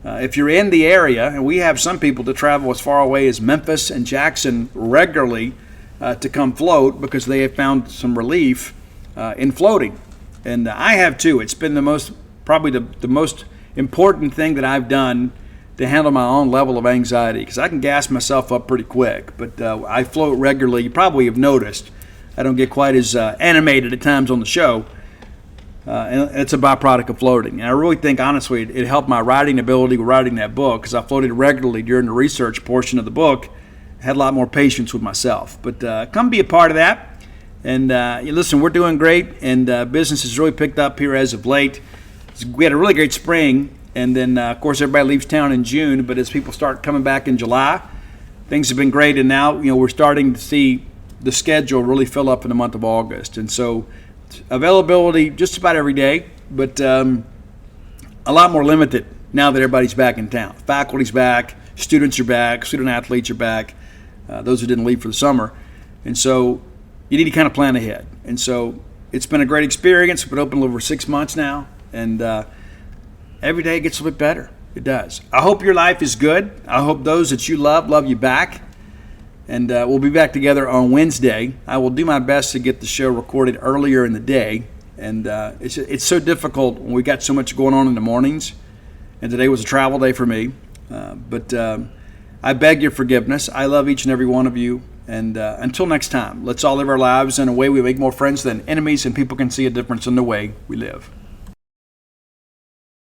If you're in the area, and we have some people that travel as far away as Memphis and Jackson regularly to come float because they have found some relief in floating. And I have too. It's been probably the most important thing that I've done to handle my own level of anxiety because I can gas myself up pretty quick. But I float regularly. You probably have noticed I don't get quite as animated at times on the show. and it's a byproduct of floating. And I really think, honestly, it helped my writing ability with writing that book, because I floated regularly during the research portion of the book. I had a lot more patience with myself. But come be a part of that. And listen, we're doing great, and business has really picked up here as of late. We had a really great spring, and then, of course, everybody leaves town in June. But as people start coming back in July, things have been great. And now, we're starting to see the schedule really fill up in the month of August. And so availability just about every day, but a lot more limited now that everybody's back in town. Faculty's back, students are back, student athletes are back, those who didn't leave for the summer. And so you need to kind of plan ahead. And so it's been a great experience. We've been open over 6 months now, and every day it gets a little bit better. It does. I hope your life is good. I hope those that you love you back. And we'll be back together on Wednesday. I will do my best to get the show recorded earlier in the day. And it's so difficult when we got so much going on in the mornings. And today was a travel day for me. But I beg your forgiveness. I love each and every one of you. And until next time, let's all live our lives in a way we make more friends than enemies, and people can see a difference in the way we live.